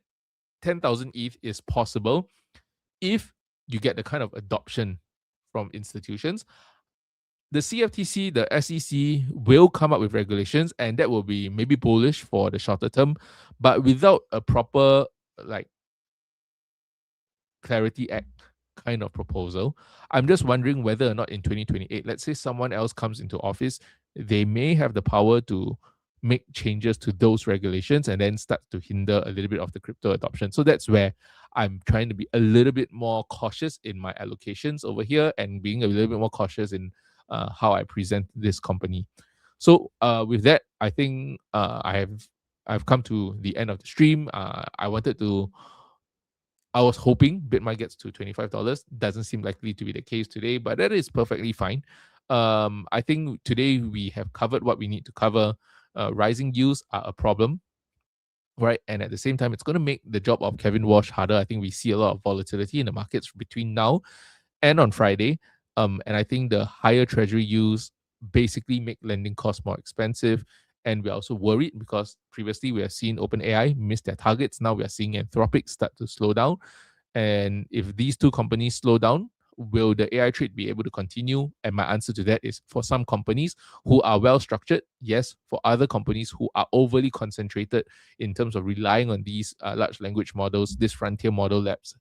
10,000 ETH is possible if you get the kind of adoption from institutions. The CFTC, the SEC will come up with regulations, and that will be maybe bullish for the shorter term, but without a proper like Clarity Act kind of proposal, I'm just wondering whether or not in 2028, let's say someone else comes into office, they may have the power to make changes to those regulations and then start to hinder a little bit of the crypto adoption. So that's where I'm trying to be a little bit more cautious in my allocations over here and being a little bit more cautious in how I present this company. So with that, I think I've come to the end of the stream. I was hoping Bitmine gets to $25. Doesn't seem likely to be the case today, but that is perfectly fine. I think today we have covered what we need to cover. Rising yields are a problem, right? And at the same time, it's going to make the job of Kevin Walsh harder. I think we see a lot of volatility in the markets between now and on Friday. And I think the higher treasury yields basically make lending costs more expensive. And we're also worried because previously we have seen OpenAI miss their targets. Now we are seeing Anthropic start to slow down. And if these two companies slow down, will the AI trade be able to continue? And my answer to that is for some companies who are well structured, yes. For other companies who are overly concentrated in terms of relying on these large language models, this frontier model labs,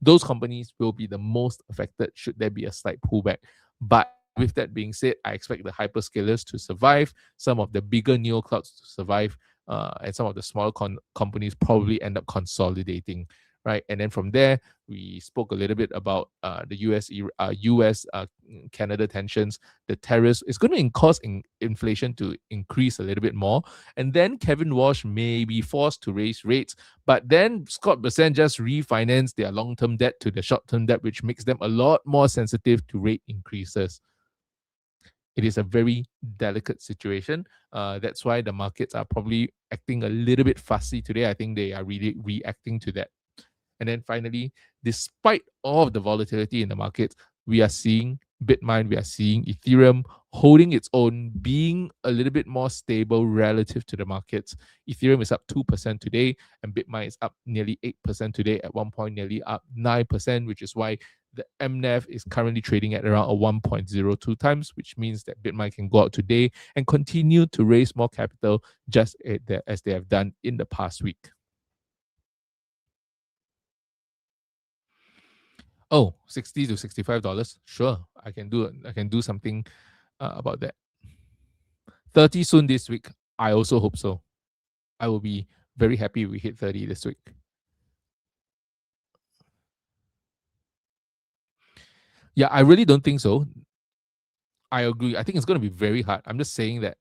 those companies will be the most affected should there be a slight pullback. But with that being said, I expect the hyperscalers to survive, some of the bigger neo clouds to survive, and some of the smaller companies probably end up consolidating, right? And then from there, we spoke a little bit about the US Canada tensions. The tariffs is going to cause inflation to increase a little bit more, and then Kevin Walsh may be forced to raise rates. But then Scott Bessent just refinanced their long-term debt to the short-term debt, which makes them a lot more sensitive to rate increases. It is a very delicate situation. That's why the markets are probably acting a little bit fussy today. I think they are really reacting to that. And then finally, despite all of the volatility in the markets, we are seeing Bitmine, we are seeing Ethereum holding its own, being a little bit more stable relative to the markets. Ethereum is up 2% today, and Bitmine is up nearly 8% today, at one point nearly up 9%, which is why the MNAV is currently trading at around a 1.02 times, which means that Bitmine can go out today and continue to raise more capital just as they have done in the past week. Oh, $60 to $65. Sure, I can do it. I can do something about that. 30 soon this week. I also hope so. I will be very happy we hit 30 this week. Yeah, I really don't think so. I agree. I think it's going to be very hard. I'm just saying that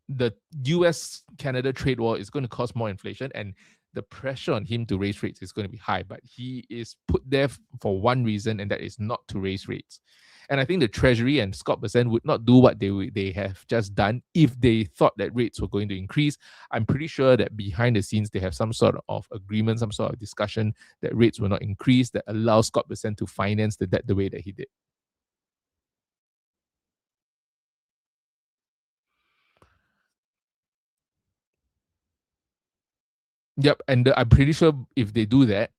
the US Canada trade war is going to cause more inflation, and the pressure on him to raise rates is going to be high. But he is put there for one reason, and that is not to raise rates. And I think the Treasury and Scott Bessent would not do what they have just done if they thought that rates were going to increase. I'm pretty sure that behind the scenes they have some sort of agreement, some sort of discussion that rates will not increase, that allows Scott Bessent to finance the debt the way that he did. Yep, and I'm pretty sure if they do that,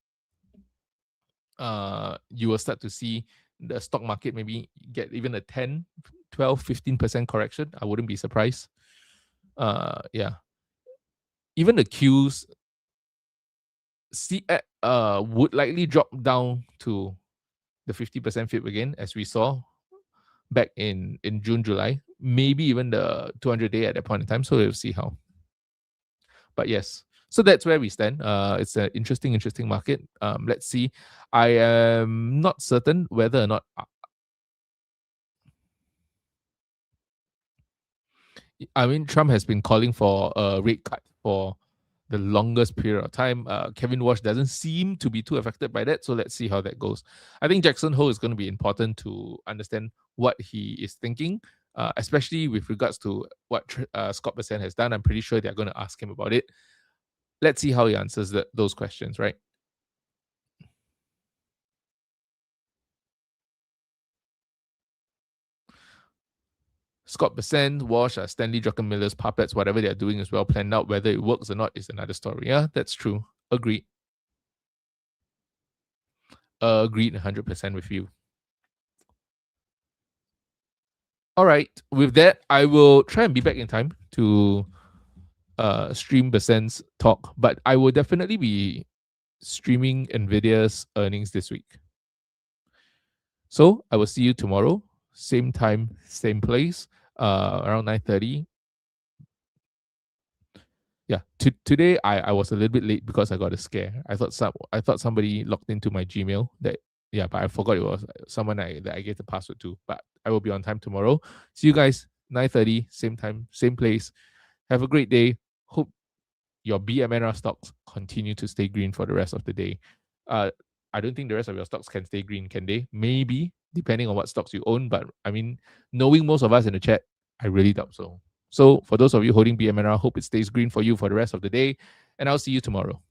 you will start to see the stock market maybe get even a 10, 12, 15% correction. I wouldn't be surprised. Yeah. Even the Qs would likely drop down to the 50% fib again, as we saw back in June, July, maybe even the 200-day at that point in time. So we'll see how. But yes, so that's where we stand. It's an interesting market. Let's see. I am not certain whether or not. I mean, Trump has been calling for a rate cut for the longest period of time. Kevin Walsh doesn't seem to be too affected by that. So let's see how that goes. I think Jackson Hole is going to be important to understand what he is thinking, especially with regards to what Scott Bessent has done. I'm pretty sure they're going to ask him about it. Let's see how he answers those questions, right? Scott Bessent, Walsh, Stanley Druckenmiller's puppets, whatever they're doing is well planned out. Whether it works or not is another story. Yeah, that's true. Agreed. Agreed 100% with you. All right. With that, I will try and be back in time to stream Bessent's talk, but I will definitely be streaming NVIDIA's earnings this week. So I will see you tomorrow, same time, same place, around 9:30. Yeah, today I was a little bit late because I got a scare. I thought somebody logged into my Gmail but I forgot it was someone that I gave the password to. But I will be on time tomorrow. See you guys 9:30, same time, same place. Have a great day. Hope your BMNR stocks continue to stay green for the rest of the day. I don't think the rest of your stocks can stay green, can they? Maybe, depending on what stocks you own. But I mean, knowing most of us in the chat, I really doubt so. So for those of you holding BMNR, I hope it stays green for you for the rest of the day. And I'll see you tomorrow.